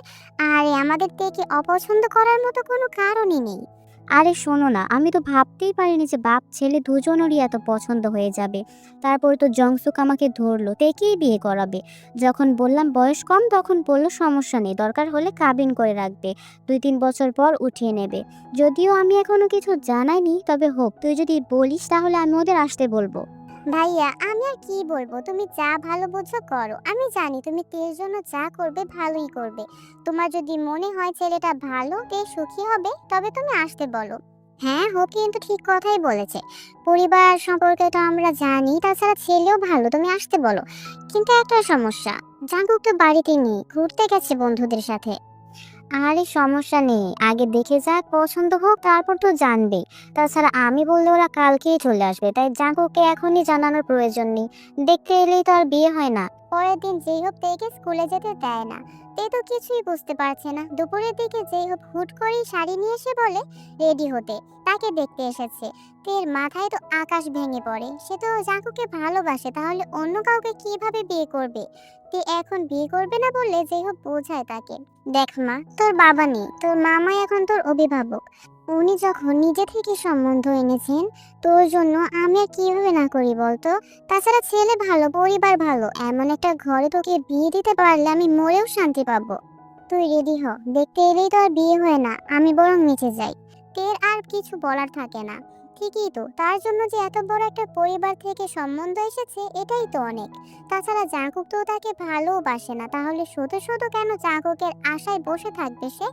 আরে আমাদের থেকে অপছন্দ করার মতো কোনো কারণই নেই। আরে শোনো না, আমি তো ভাবতেই পারিনি যে বাপ ছেলে দুজনেরই এত পছন্দ হয়ে যাবে। তারপর তো জংসুক আমাকে ধরলো, তেকেই বিয়ে করাবে। যখন বললাম বয়স কম, তখন বলল সমস্যা নেই, দরকার হলে কাবিন করে রাখবে, 2-3 বছর পর উঠিয়ে নেবে। যদিও আমি এখনো কিছু জানাইনি, তবে হোপ তুই যদি বলিস তাহলে আমি ওদের আসতে বলবো। ভাইয়া, আমি আর কি বলবো? তুমি যা ভালো বুঝো করো। আমি জানি তুমি তের জন্য যা করবে ভালোই করবে। তোমার যদি মনে হয় ছেলেটা ভালো, তে সুখী হবে, তবে তুমি আসতে বলো। হ্যাঁ, ও কিন্তু ঠিক কথাই বলেছে। পরিবার সম্পর্কে তো আমরা জানি, তাছাড়া ছেলেও ভালো, তুমি আসতে বলো। কিন্তু একটা সমস্যা, জাঙ্কুক তো বাড়িতে নেই, ঘুরতে গেছে বন্ধুদের সাথে। আরে সমস্যা নেই, আগে দেখে যাক, পছন্দ হোক তারপর তো জানবেই। তাছাড়া আমি বললে ওরা কালকেই চলে আসবে, তাই জাঙ্কুকে এখনই জানানোর প্রয়োজন নেই। দেখতে এলেই তো আর বিয়ে হয় না। পরের দিন যেই হোক তেকে স্কুলে যেতে দেয় না। তে তো কিছুই বুঝতে পারছে না। দুপুরের দিকে যেই হোক হুট করেই শাড়ি নিয়ে এসে বলে রেডি হতে, তাকে দেখতে এসেছে। তের মাথায় তো আকাশ ভেঙে পড়ে। সে তো জাঙ্কুকে ভালোবাসে, তাহলে অন্য কাউকে কিভাবে বিয়ে করবে? তে এখন বিয়ে করবে না বললে যেই হোক বোঝায় তাকে। দেখ মা, তোর বাবা নেই, তোর মামাই এখন তোর অভিভাবক। উনি যখন নিজে থেকে সম্বন্ধ এনেছেন তোর জন্য, আমি আর কিভাবে না করি বলতো? তাছাড়া ছেলে ভালো, পরিবার ভালো, এমন একটা ঘরে তোকে বিয়ে দিতে পারলে আমি মরেও শান্তি পাবো। তুই রেডি হ, দেখতে এলেই তো আর বিয়ে হয় না, আমি বরং নিচে যাই। তের আর কিছু বলার থাকে না। ঠিকই তো, তার জন্য যে এত বড় একটা পরিবার থেকে সম্বন্ধ এসেছে, এটাই তো অনেক। তাছাড়া জাঙ্কুক তো তাকে ভালোবাসে না, তাহলে শুধু শুধু কেন জাঙ্কুকের আশায় বসে থাকবে সে?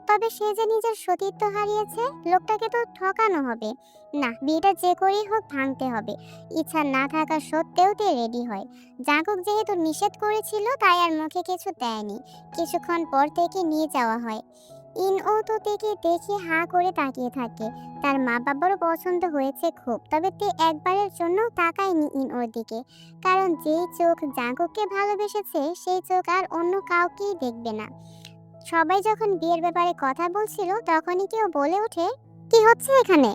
তবে সে যে নিজের সতীত্ব হারিয়েছে, লোকটাকে তো ঠকানো হবে। না, বিয়েটা যে করেই হোক ভাঙতে হবে। ইচ্ছা না থাকা সত্ত্বেও তে রেডি হয়। জাঙ্কুক যেহেতু নিষেধ করেছিল, তাই আর মুখে কিছু দেয়নি। কিছুক্ষণ পর থেকে নিয়ে যাওয়া হয়। ইনও তো তেকে দেখে হাঁ করে তাকিয়ে থাকে। তার মা বাবারও পছন্দ হয়েছে খুব, তবে তে একবারের জন্য তাকায়নি ইনওর দিকে। কারণ যেই চোখ জাঙ্কুককে ভালোবেসেছে, সেই চোখ আর অন্য কাউকেই দেখবে না। সবাই যখন বিয়ের ব্যাপারে কথা বলছিল, তখনই কেউ বলে ওঠে, কি হচ্ছে এখানে?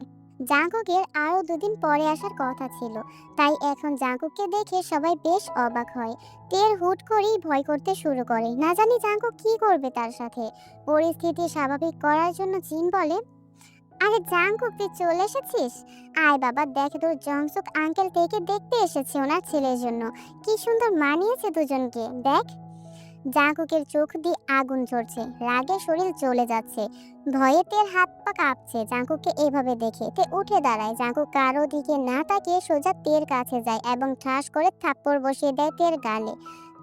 জাঙ্কুকের আরো 2 দিন পরে আসার কথা ছিল, তাই এখন জাঙ্কুককে দেখে সবাই বেশ অবাক হয়। তের হুট করেই ভয় করতে শুরু করে, না জানি জাঙ্কুক কি করবে তার সাথে। পরিস্থিতি স্বাভাবিক করার জন্য জিন বলে, আরে জাঙ্কুক, তুই চলে এসেছিস? আয় বাবা, দেখ তোর জংসুক আঙ্কেল থেকে দেখতে এসেছে ওনার ছেলের জন্য। কি সুন্দর মানিয়েছে দুজনকে, দেখ। জাঙ্কুকের চোখ দিয়ে আগুন ঝরছে, রাগে শরীর জ্বলে যাচ্ছে। ভয়ে তের হাত পা কাঁপছে জাঙ্কুককে এভাবে দেখে। তে উঠে দাঁড়ায়। জাঙ্কুক কারো দিকে না তাকিয়ে সোজা তের কাছে যায় এবং ঠাস করে থাপ্পড় বসিয়ে দেয় তের গালে।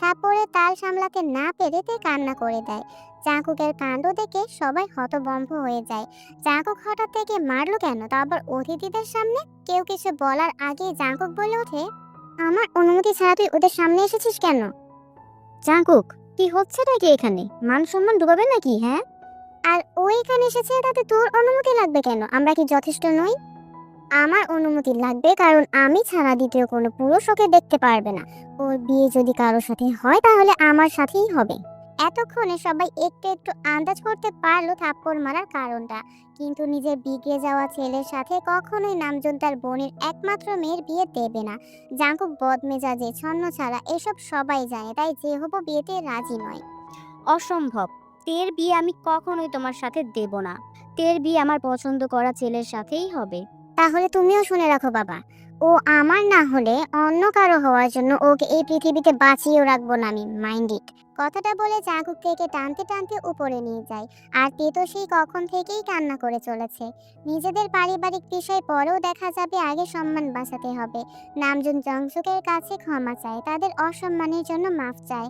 থাপ্পড়ে তাল সামলাতে না পেরে তে কান্না করে দেয়। জাঙ্কুকের কাণ্ড দেখে সবাই হতভম্ব হয়ে যায়। জাঙ্কুক হঠাৎ থেকে মারলো কেন, তা আবার অতিথিদের সামনে? কেউ কিছু বলার আগে জাঙ্কুক বলে ওঠে, আমার অনুমতি ছাড়া তুই ওদের সামনে এসেছিস কেন? জাঙ্কুক, কি হচ্ছে নাকি এখানে? মান সম্মান ডুবাবে নাকি? হ্যাঁ, আর ও এখানে এসেছে, তাতে তোর অনুমতি লাগবে কেন? আমরা কি যথেষ্ট নই? আমার অনুমতি লাগবে, কারণ আমি ছাড়া দ্বিতীয় কোনো পুরুষ ওকে দেখতে পারবে না। ওর বিয়ে যদি কারোর সাথে হয়, তাহলে আমার সাথেই হবে। এতক্ষণে সবাই একটু একটু আন্দাজ করতে পারলো থাপ্পড় মারার কারণটা, কিন্তু নিজের বিগড়ে যাওয়া ছেলের সাথে কখনোই নামজন তার বোনের একমাত্র মেয়ের বিয়ে দেবে না। জাঙ্কুক বদমেজাজে, ছন্ন ছাড়া, এসব সবাই জানে, তাই যে হবো বিয়েতে রাজি নয়। অসম্ভব। তের বিয়ে আমি কখনোই তোমার সাথে দেব না। তের বিয়ে আমার পছন্দ করা ছেলের সাথেই হবে। তাহলে তুমিও শুনে রাখো বাবা, ও আমার না হলে অন্য কারো হওয়ার জন্য ওকে এই পৃথিবীতে বাঁচিয়েও রাখবো না আমি, মাইন্ড ইট। কথাটা বলে জাঙ্কুক থেকে টানতে টানতে উপরে নিয়ে যায়। আর তে তো সেই কখন থেকেই কান্না করে চলেছে। নিজেদের পারিবারিক বিষয় পরেও দেখা যাবে, আগে সম্মান বাঁচাতে হবে। নামজুন জংসুকের কাছে ক্ষমা চায়, তাদের অসম্মানের জন্য মাফ চায়।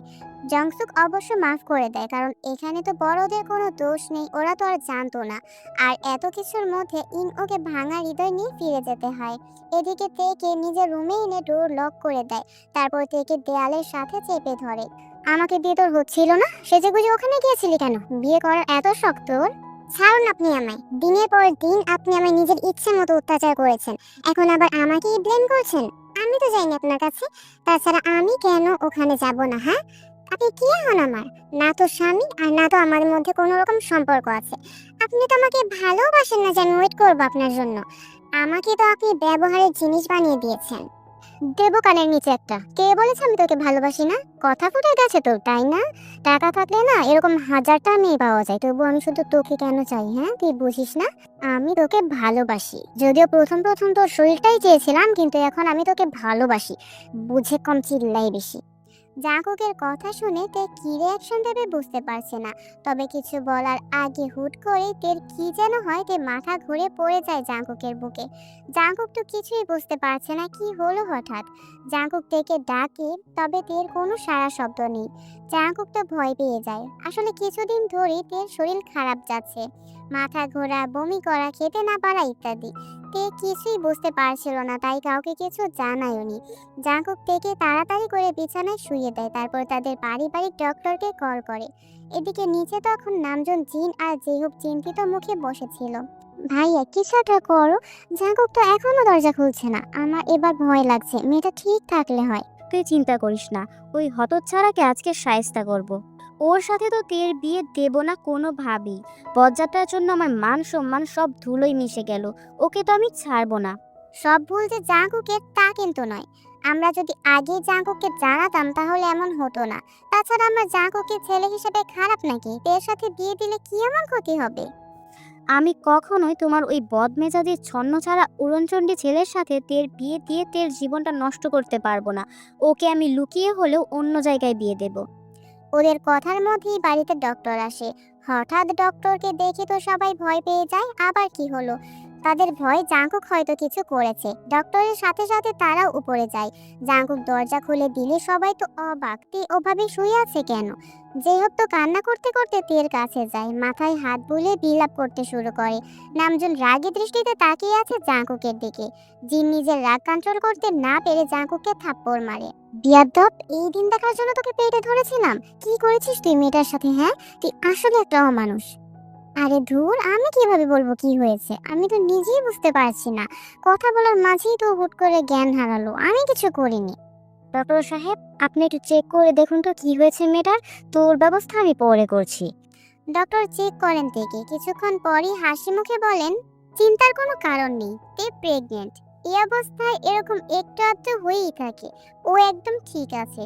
জংসুক অবশ্য মাফ করে দেয়, কারণ এখানে তো বড়দের কোনো দোষ নেই, ওরা তো আর জানতো না। আর এত কিছুর মধ্যে ওকে ভাঙা হৃদয় নিয়ে ফিরে যেতে হয়। এদিকে তেকে নিজের রুমে এনে ডোর লক করে দেয়। তারপর তেকে দেয়ালের সাথে চেপে ধরে। আমাকে দিয়ে তোর হচ্ছিল না, সেজেগুজে ওখানে গিয়েছিলি কেন? বিয়ে করার এত শখ তোর? ছাড়ুন আপনি আমায়। দিনের পর দিন আপনি আমায় নিজের ইচ্ছে মতো অত্যাচার করেছেন, এখন আবার আমাকেই ব্লেম করছেন। আমি তো যাইনি আপনার কাছে, তাছাড়া আমি কেন ওখানে যাব না? হ্যাঁ, আপনি কি হন আমার? না তো স্বামী আর না তো আমাদের মধ্যে কোনো রকম সম্পর্ক আছে। আপনি তো আমাকে ভালোবাসেন না যে আমি ওয়েট করবো আপনার জন্য। আমাকে তো আপনি ব্যবহারের জিনিস বানিয়ে দিয়েছেন। দেবো কানের নিচে একটা। কে বলেছে আমি তোকে ভালোবাসি না? কথা ফুটে গেছে তোর, তাই না? টাকা থাকলে না এরকম হাজারটা মেয়ে পাওয়া যায়, তবু আমি শুধু তোকে কেন চাই? হ্যাঁ, তুই বুঝিস না? আমি তোকে ভালোবাসি, যদিও প্রথম প্রথম তোর শরীরটাই চেয়েছিলাম, কিন্তু এখন আমি তোকে ভালোবাসি। বুঝে কম, চিল্লাই বেশি। জাঙ্কুকের কথা শুনে তে কি রিয়াকশন দেবে বুঝতে পারছে না, তবে কিছু বলার আগে হুট করে তের কি যেন হয়, তে মাথা ঘুরে পড়ে যায় জাঙ্কুকের বুকে। জাঙ্কুক তো কিছুই বুঝতে পারছে না কি হলো হঠাৎ। জাঙ্কুক তেকে ডাকে, তবে তের কোনো সাড়া শব্দ নেই। জাঙ্কুক তো ভয় পেয়ে যায়। আসলে কিছুদিন ধরেই তের শরীর খারাপ যাচ্ছে, মাথা ঘোরা, বমি করা, খেতে না পারা ইত্যাদি। তে কিছুই বুঝতে পারছিল না, তাই কাউকে কিছু জানায়নি। জাঙ্কুক তেকে তাড়াতাড়ি করে বিছানায় শুইয়ে দেয়, তারপর তাদের পারিবারিক ডক্টরকে কল করে। এদিকে নিচে তখন নামজন জিন আর জেহুব চিন্তিত মুখে বসেছিল। ভাইয়া কিছু একটা করো, জাঙ্কুক তো এখনো দরজা খুলছে না। আমার এবার ভয় লাগছে, মেয়েটা ঠিক থাকলে হয়। তুই চিন্তা করিস না, ওই হতচ্ছাড়াকে আজকে শায়েস্তা করব। ওর সাথে তো তের বিয়ে দেব না কোনোভাবেই। বজ্জাটার জন্য আমার মান সম্মান সব ধুলোয় মিশে গেল। ওকে তো আমি ছাড়বো না। সব ভুল যে জাঙ্কুকের তা কিন্তু নয়। আমরা যদি আগে জাঙ্কুককে জানাতাম তাহলে এমন হতো না। তাছাড়া আমরা জাঙ্কুকের ছেলে হিসেবে খারাপ নাকি? তের সাথে বিয়ে দিলে কি এমন ক্ষতি হবে? আমি কখনোই তোমার ওই বদমেজাজি ছন্নছাড়া উড়নচণ্ডী ছেলের সাথে তের বিয়ে দিয়ে তের জীবনটা নষ্ট করতে পারবো না। ওকে আমি লুকিয়ে হলেও অন্য জায়গায় বিয়ে দেব। ওদের কথার মধ্যেই বাড়িতে ডক্টর আসে। হঠাৎ ডক্টরকে দেখে তো সবাই ভয় পেয়ে যায়। আবার কি হলো? তাদের ভয় জাঙ্কুক হয়তো কিছু করেছে। ডক্টরের সাথে সাথে তারাও উপরে যায়। জাঙ্কুক দরজা খুলে দিলে সবাই তো অবাক, তে ওভাবে শুয়ে আছে কেন? যেহেতু তো কান্না করতে করতে তের কাছে যায়, মাথায় হাত বুলিয়ে বিলাপ করতে শুরু করে। নামজন রাগী দৃষ্টিতে তাকিয়ে আছে জাঙ্কুকের দিকে। জিন নিজের রাগ কন্ট্রোল করতে না পেরে জাঙ্কুককে থাপ্পড় মারে। বিয়াদব, এই দিন দেখার জন্য তোকে পেটে ধরেছিলাম। কি করেছিস তুই মেয়েটার সাথে? হ্যাঁ, তুই আসলে একটা অমানুষ। আরে ধুর, আমি কিভাবে বলবো কি হয়েছে? আমি তো নিজেই বুঝতে পারছি না। কথা বলার মাঝেই তো হুট করে জ্ঞান হারালো। আমি কিছু করিনি। ডক্টর সাহেব, আপনি একটু চেক করে দেখুন তো কি হয়েছে মেয়েটার। তোর ব্যবস্থা আমি পরে করছি। ডক্টর চেক করেন থেকে কিছুক্ষণ পরই হাসি মুখে বলেন, চিন্তার কোনো কারণ নেই, তে প্রেগনেন্ট। এই অবস্থায় এরকম একটু আধটু হয়েই থাকে। ও একদম ঠিক আছে।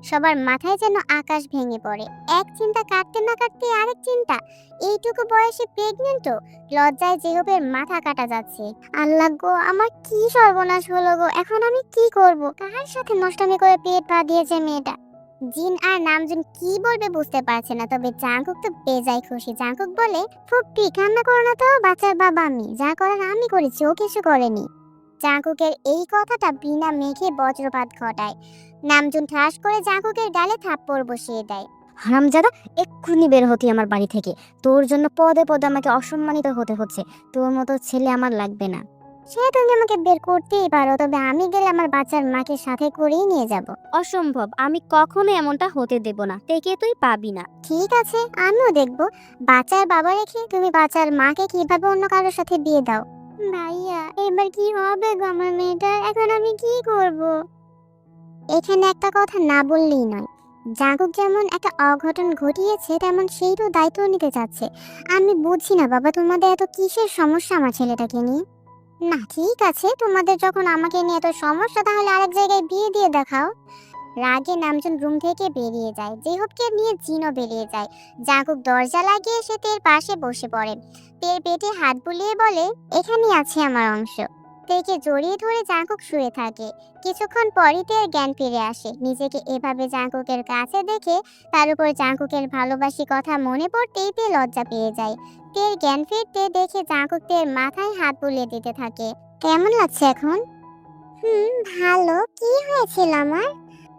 সবার মাথায় যেন আকাশ ভেঙে পড়ে। এক চিন্তা কাটতে না কাটতে আরেক চিন্তা। এইটুকু বয়সে প্রেগনেন্টও! লজ্জায় জেহবের মাথা কাটা যাচ্ছে। আল্লাহ গো, আমার কি সর্বনাশ হলো গো! এখন আমি কি করব? কার সাথে নষ্টামি করে পেট পা দিয়েছে মেয়েটা? জিন আর নামজুন কি বলবে বুঝতে পারছে না, তবে জাঙ্কুক তো বেজায় খুশি। জাঙ্কুক বলে, ফুপ্পি কান্না করো না তো, বাচ্চার বাবা আমি, যা করার আমি করেছি, ও কিছু করেনি। জাঙ্কুকের এই কথাটা বিনা মেঘে বজ্রপাত ঘটায়। নামজুন ঠাস করে জাঙ্কুকের গালে থাপ্পড় বসিয়ে দেয়। হারামজাদা, এক্ষুনি বের হতি আমার বাড়ি থেকে। তোর জন্য পদে পদে আমাকে অসম্মানিত হতে হচ্ছে। তোর মতো ছেলে আমার লাগবে না। সে তুমি আমাকে বের করতেই পারো, তবে আমি গেলে আমার বাচ্চার মাকে সাথে করেই নিয়ে যাব। অসম্ভব, আমি কখনো এমনটা হতে দেব না। তেকে তুই পাবি না। ঠিক আছে, আমিও দেখব বাচ্চার বাবা রেখে তুমি বাচ্চার মাকে কিভাবে অন্য কারোর সাথে বিয়ে দাও। ভাইয়া, এবার কি হবে গো আমার মেয়েটার? এখন আমি কি করব? এখানে একটা কথা না বললেই নয়। জাঙ্কুক যেমন একটা অঘটন ঘটিয়েছে, তেমন সেই তো দায়িত্ব নিতে চাচ্ছে। আমি বুঝছি না বাবা, তোমাদের এত কিসের সমস্যা আমার ছেলেটাকে নিয়ে? না ঠিক আছে, তোমাদের যখন আমাকে নিয়ে এত সমস্যা, তাহলে আরেক জায়গায় বিয়ে দিয়ে দেখাও। রাগে নামজন রুম থেকে বেরিয়ে যায়। জেহবকে নিয়ে জিনও বেরিয়ে যায়। জাঙ্কুক দরজা লাগিয়ে সে তের পাশে বসে পড়ে। তের পেটে হাত বুলিয়ে বলে, এখানেই আছে আমার অংশ। তেকে জড়িয়ে ধরে জাঙ্কুক শুয়ে থাকে। কিছুক্ষণ পরই তের জ্ঞান ফিরে আসে। নিজেকে এভাবে জাঙ্কুকের কাছে দেখে তার উপর জাঙ্কুকের ভালোবাসি কথা মনে পড়তেই তে লজ্জা পেয়ে যায়। তের জ্ঞান ফিরতে দেখে জাঙ্কুক তের মাথায় হাত বুলিয়ে দিতে থাকে। কেমন লাগছে এখন? ভালো। কি হয়েছিল আমার?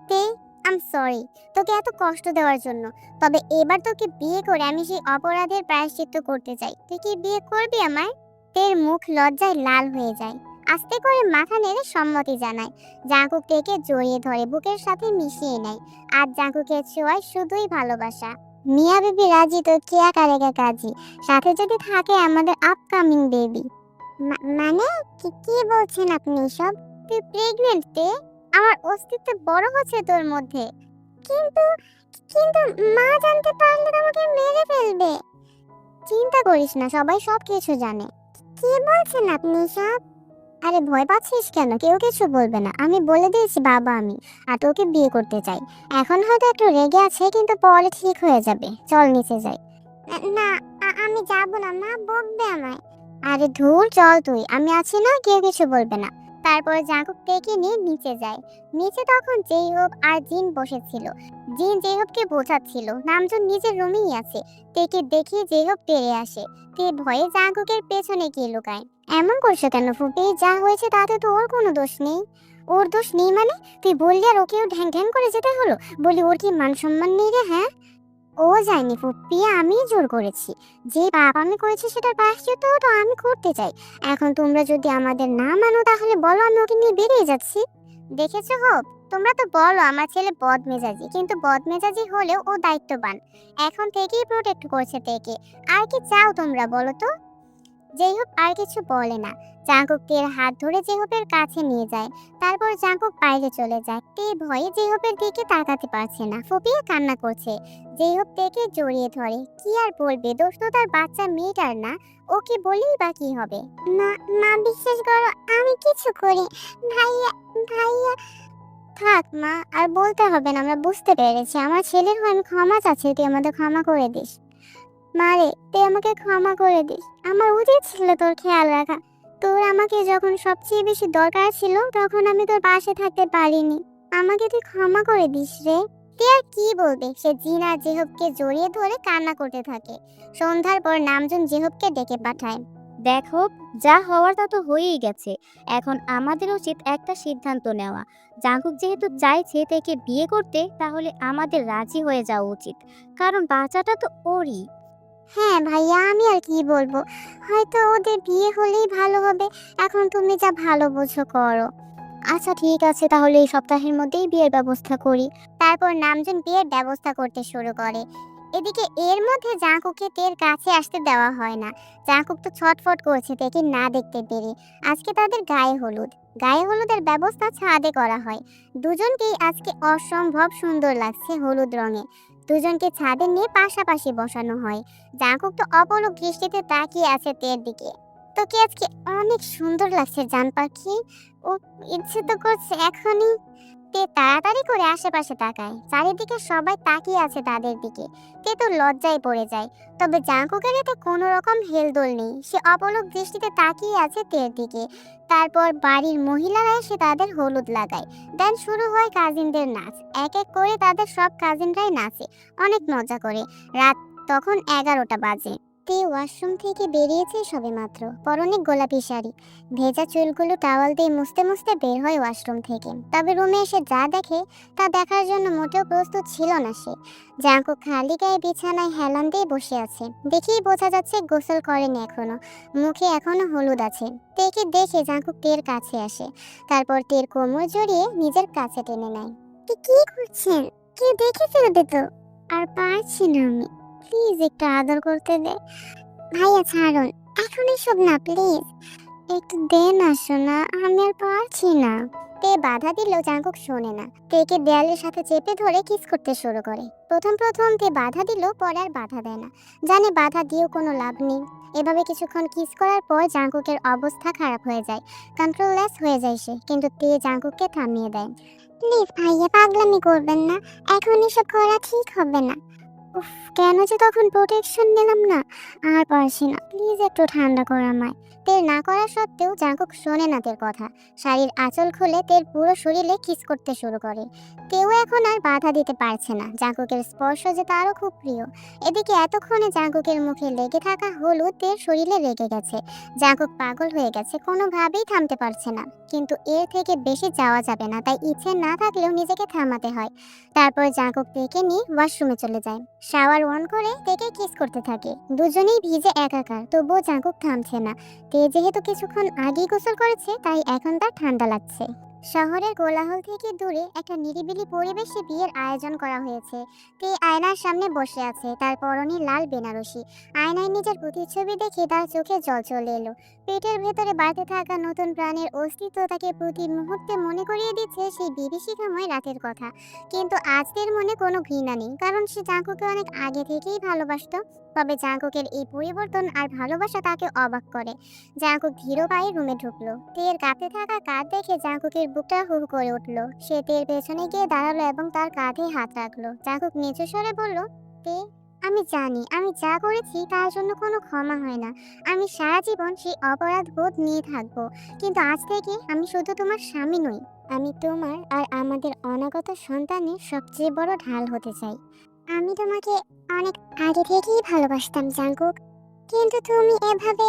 তে, আম সরি তোকে এত কষ্ট দেওয়ার জন্য। তবে এবার তোকে বিয়ে করে আমি সেই অপরাধের প্রায়শ্চিত্ত করতে চাই। তুই কি বিয়ে করবি আমায়? তের মুখ লজ্জায় লাল হয়ে যায়। আস্তে করে মাথা নেড়ে সম্মতি জানায়। জাঙ্কুক তেকে জড়িয়ে ধরে বুকের সাথে মিশিয়ে নেয়। আর জাঙ্কুকের ছোঁয়ায় শুধুই ভালোবাসা। মিয়া বেবি রাজি তো কেয়া কারেগা কাজী, সাথে যদি থাকে আমাদের আপকামিং বেবি। মানে কি কি বলছেন আপনি সব? তুই প্রেগনেন্ট তে? আমার অস্তিত্ব বড় হচ্ছে তোর মধ্যে। কিন্তু কিন্তু মা জানতে পারলে তো আমাকে মেরে ফেলবে। চিন্তা করিস না, সবাই সবকিছু জানে। কি বলছেন আপনি সব? আরে ভয় পাচ্ছিস কেন? কেউ কিছু বলবে না। আমি বলে দিয়েছি বাবা আমি, আর তোকে বিয়ে করতে চাই। এখন হয়তো একটু রেগে আছে, কিন্তু পরে ঠিক হয়ে যাবে। চল নিচে যাই। না, আমি যাব না, মা বকবে আমায়। আরে ধুর, চল তুই, আমি আছি না, কেউ কিছু বলবে না। তারপর জাঙ্কুক টেকে নিয়ে নিচে যায়। নিচে তখন জেইহোপ আর জিন বসেছিল। জিন জেইহোপকে বোঝাচ্ছিল নামজুন নিজের রুমেই আছে। তেকে দেখে জেইহোপ তেড়ে আসে। তে ভয়ে জাঙ্কুকের পেছনে গিয়ে লুকায়। এমন করছো কেন ফুপি? যা হয়েছে তাতে তো ওর কোনো দোষ নেই। ওর দোষ নেই মানে? তুই বললি আর ওকেও ঢ্যাং ঢ্যাং করে যেতে হলো? বলি ওর কি মান সম্মান নেই রে? হ্যাঁ, ও যায়নি ফুপ্পি, আমি জোর করেছি। যে পাপ আমি করেছি সেটার প্রায়শ্চিত্ত তো আমি করতে চাই। এখন তোমরা যদি আমাদের না মানো তাহলে বলো আমি ওকে নিয়ে বেরিয়ে যাচ্ছি। দেখেছো হোপ, তোমরা তো বলো আমার ছেলে বদমেজাজি, কিন্তু বদমেজাজি হলেও ও দায়িত্ববান। এখন থেকেই প্রোটেক্ট করছে তেকে। আর কি চাও তোমরা বলো তো? জেইহোপ আর কিছু বলে না। জাঙ্কুক তের হাত ধরে জেইহোপের কাছে নিয়ে যায়। তারপর জাঙ্কুক বাইরে চলে যায়। তে ভয়ে জেইহোপের দিকে তাকাতে পারছে না, ফুপিয়ে কান্না করছে। জেইহোপ তেকে জড়িয়ে ধরে। কি আর বলবে, দোষ তো তার বাচ্চা মেয়েটার না। ওকে বলেই বা কি হবে? মা, মা বিশ্বাস করো আমি কিছু করি। ভাইয়া, ভাইয়া। থাক মা, আর বলতে হবে না, আমরা বুঝতে পেরেছি। আমার ছেলের হয়ে আমি ক্ষমা চাচ্ছি, তুই আমাদের ক্ষমা করে দিস। মারে, তুই আমাকে ক্ষমা করে দিস। আমার উচিত ছিল তোর খেয়াল রাখা। তোর আমাকে যখন সবচেয়ে বেশি দরকার ছিল তখন আমি তোর পাশে থাকতে পারিনি। আমাকে তুই ক্ষমা করে দিস রে। তে আর কি বলবে, সে জিন আর জেহবকে জড়িয়ে ধরে কান্না করতে থাকে। সন্ধ্যার পর নামজুন জেহবকে ডেকে পাঠায়। দেখো, যা হওয়ার তা তো হয়েই গেছে। এখন আমাদের উচিত একটা সিদ্ধান্ত নেওয়া। জাঙ্কুক যেহেতু চাইছে তেকে বিয়ে করতে, তাহলে আমাদের রাজি হয়ে যাওয়া উচিত, কারণ বাচ্চাটা তো ওরই। হ্যাঁ ভাইয়া, আমি আর কি বলবো, হয়তো ওদের বিয়ে হলেই ভালো হবে। এখন তুমি যা ভালো বুঝো করো। আচ্ছা ঠিক আছে, তাহলে এই সপ্তাহের মধ্যেই বিয়ের ব্যবস্থা করি। তারপর নামজুন বিয়ের ব্যবস্থা করতে শুরু করে। এদিকে এর মধ্যে জাঙ্কুককে তের কাছে আসতে দেওয়া হয় না। জাঙ্কুক তো ছটফট করছে তেকে না দেখতে পেরে। আজকে তাদের গায়ে হলুদ। গায়ে হলুদের ব্যবস্থা ছাদে করা হয়। দুজনকেই আজকে অসম্ভব সুন্দর লাগছে হলুদ রঙে। দুজনকে ছাদে নিয়ে পাশাপাশি বসানো হয়। জাঙ্কুক তো অপলক দৃষ্টিতে তাকিয়ে আছে তের দিকে। তোকে আজকে অনেক সুন্দর লাগছে জান পাখি। ও, ইচ্ছে তো করছে এখনই। তে তাড়াতাড়ি করে আশেপাশে তাকায়। চারিদিকে সবাই তাকিয়ে আছে তাদের দিকে। তে তো লজ্জায় পড়ে যায়। তবে জাঙ্কুকের এতে কোনো রকম হেলদোল নেই। সে অপলক দৃষ্টিতে তাকিয়ে আছে তের দিকে। তারপর বাড়ির মহিলারা এসে তাদের হলুদ লাগায়। দেন শুরু হয় কাজিনদের নাচ। এক এক করে তাদের সব কাজিনরাই নাচে, অনেক মজা করে। রাত তখন 11টা বাজে। তে ওয়াশরুম থেকে বেরিয়েছে সবেমাত্র, পরনে গোলাপি শাড়ি। ভেজা চুলগুলো টাওয়াল দিয়ে মুছতে মুছতে বের হয় ওয়াশরুম থেকে। তবে রুমে এসে যা দেখে তা দেখার জন্য মোটেও প্রস্তুত ছিল না সে। জাঙ্কুক খালি গায়ে বিছানায় হেলান দিয়ে বসে আছে। দেখেই বোঝা যাচ্ছে গোসল করেনি এখনো। মুখে এখনো হলুদ আছে। তেকে দেখে জাঙ্কুক টের কাছে আসে। তারপর টের কোমর জড়িয়ে নিজের কাছে টেনে নেয়। কি করছেন? কেউ দেখে ফেলবে তো। আর পারছি না আমি, প্লিজ একটু আদর করতে দে। ভাইয়া ছাড়ুন, এখন এসব না প্লিজ। একটু দে না সোনা, আমি আর পারছি না। তে বাধা দিলেও জাঙ্কুক শোনে না। তেকে দেয়ালের সাথে চেপে ধরে কিস করতে শুরু করে। প্রথম প্রথম তে বাধা দিল, পরে আর বাধা দেয় না। জানে বাধা দিয়েও কোনো লাভ নেই। এভাবে কিছুক্ষণ কিস করার পর জাঙ্কুকের অবস্থা খারাপ হয়ে যায়। কন্ট্রোললেস হয়ে যায় সে, কিন্তু তে জাঙ্কুককে থামিয়ে দেয়। প্লিজ ভাইয়া, পাগলামি করবেন না। এখন এসব করা ঠিক হবে না। উফ, কেন যে তখন প্রোটেকশন নিলাম না। আর পারছি না, প্লিজ একটু ঠান্ডা কর আমায়। তের না করা সত্ত্বেও জাঙ্কুক শোনে না তের কথা। শাড়ির আঁচল খুলে তের পুরো শরীরে কিস করতে শুরু করে। তেও এখন আর বাধা দিতে পারছে না। জাঙ্কুকের স্পর্শ যে তারও খুব প্রিয়। এদিকে এতক্ষণে জাঙ্কুকের মুখে লেগে থাকা হলুদ তের শরীরে লেগে গেছে। জাঙ্কুক পাগল হয়ে গেছে, কোনোভাবেই থামতে পারছে না। কিন্তু এর থেকে বেশি যাওয়া যাবে না, তাই ইচ্ছে না থাকলেও নিজেকে থামাতে হয়। তারপর জাঙ্কুক তেকে নিয়ে ওয়াশরুমে চলে যায়। শাওয়ার অন করে তেকে কিস করতে থাকে। দুজনেই ভিজে একাকার, তবুও জাঙ্কুক থামছে না। তে যেহেতু কিছুক্ষণ আগেই গোসল করেছে, তাই এখন তার ঠান্ডা লাগছে। শহরের কোলাহল থেকে দূরে একটা নিরিবিলি পরিবেশে বিয়ের আয়োজন করা হয়েছে। তে আয়নার সামনে বসে আছে, তার পরনে লাল বেনারসি। আয়নায় নিজের প্রতিচ্ছবি দেখে তার চোখে জল চলে এলো। পেটের ভেতরে বাড়তে থাকা নতুন প্রাণের অস্তিত্ব তাকে প্রতি মুহূর্তে মনে করিয়ে দিচ্ছে সেই বিভীষিকাময় রাতের কথা। কিন্তু আজ তার মনে কোনো ঘৃণা নেই, কারণ সে জাঙ্কুকে অনেক আগে থেকেই ভালোবাসতো। তবে জাঙ্কুকের এই পরিবর্তন আর ভালোবাসা তাকে অবাক করে। জাঙ্কুক ধীর পায়ে রুমে ঢুকলো। তের কাঁপতে থাকা কাঁধ দেখে জাঙ্কুকের বুকটা হু হু করে উঠলো। সে তের পেছনে গিয়ে দাঁড়ালো এবং তার কাঁধে হাত রাখলো। জাঙ্কুক নিচু স্বরে বলল, তে, আমি জানি আমি যা করেছি তার জন্য কোনো ক্ষমা হয় না। আমি সারা জীবন সেই অপরাধ বোধ নিয়ে থাকবো। কিন্তু আজ থেকে আমি শুধু তোমার স্বামী নই, আমি তোমার আর আমাদের অনাগত সন্তানের সবচেয়ে বড় ঢাল হতে চাই। আমি তোমাকে অনেক আগে থেকেই ভালোবাসতাম জাঙ্কুক, কিন্তু তুমি এভাবে।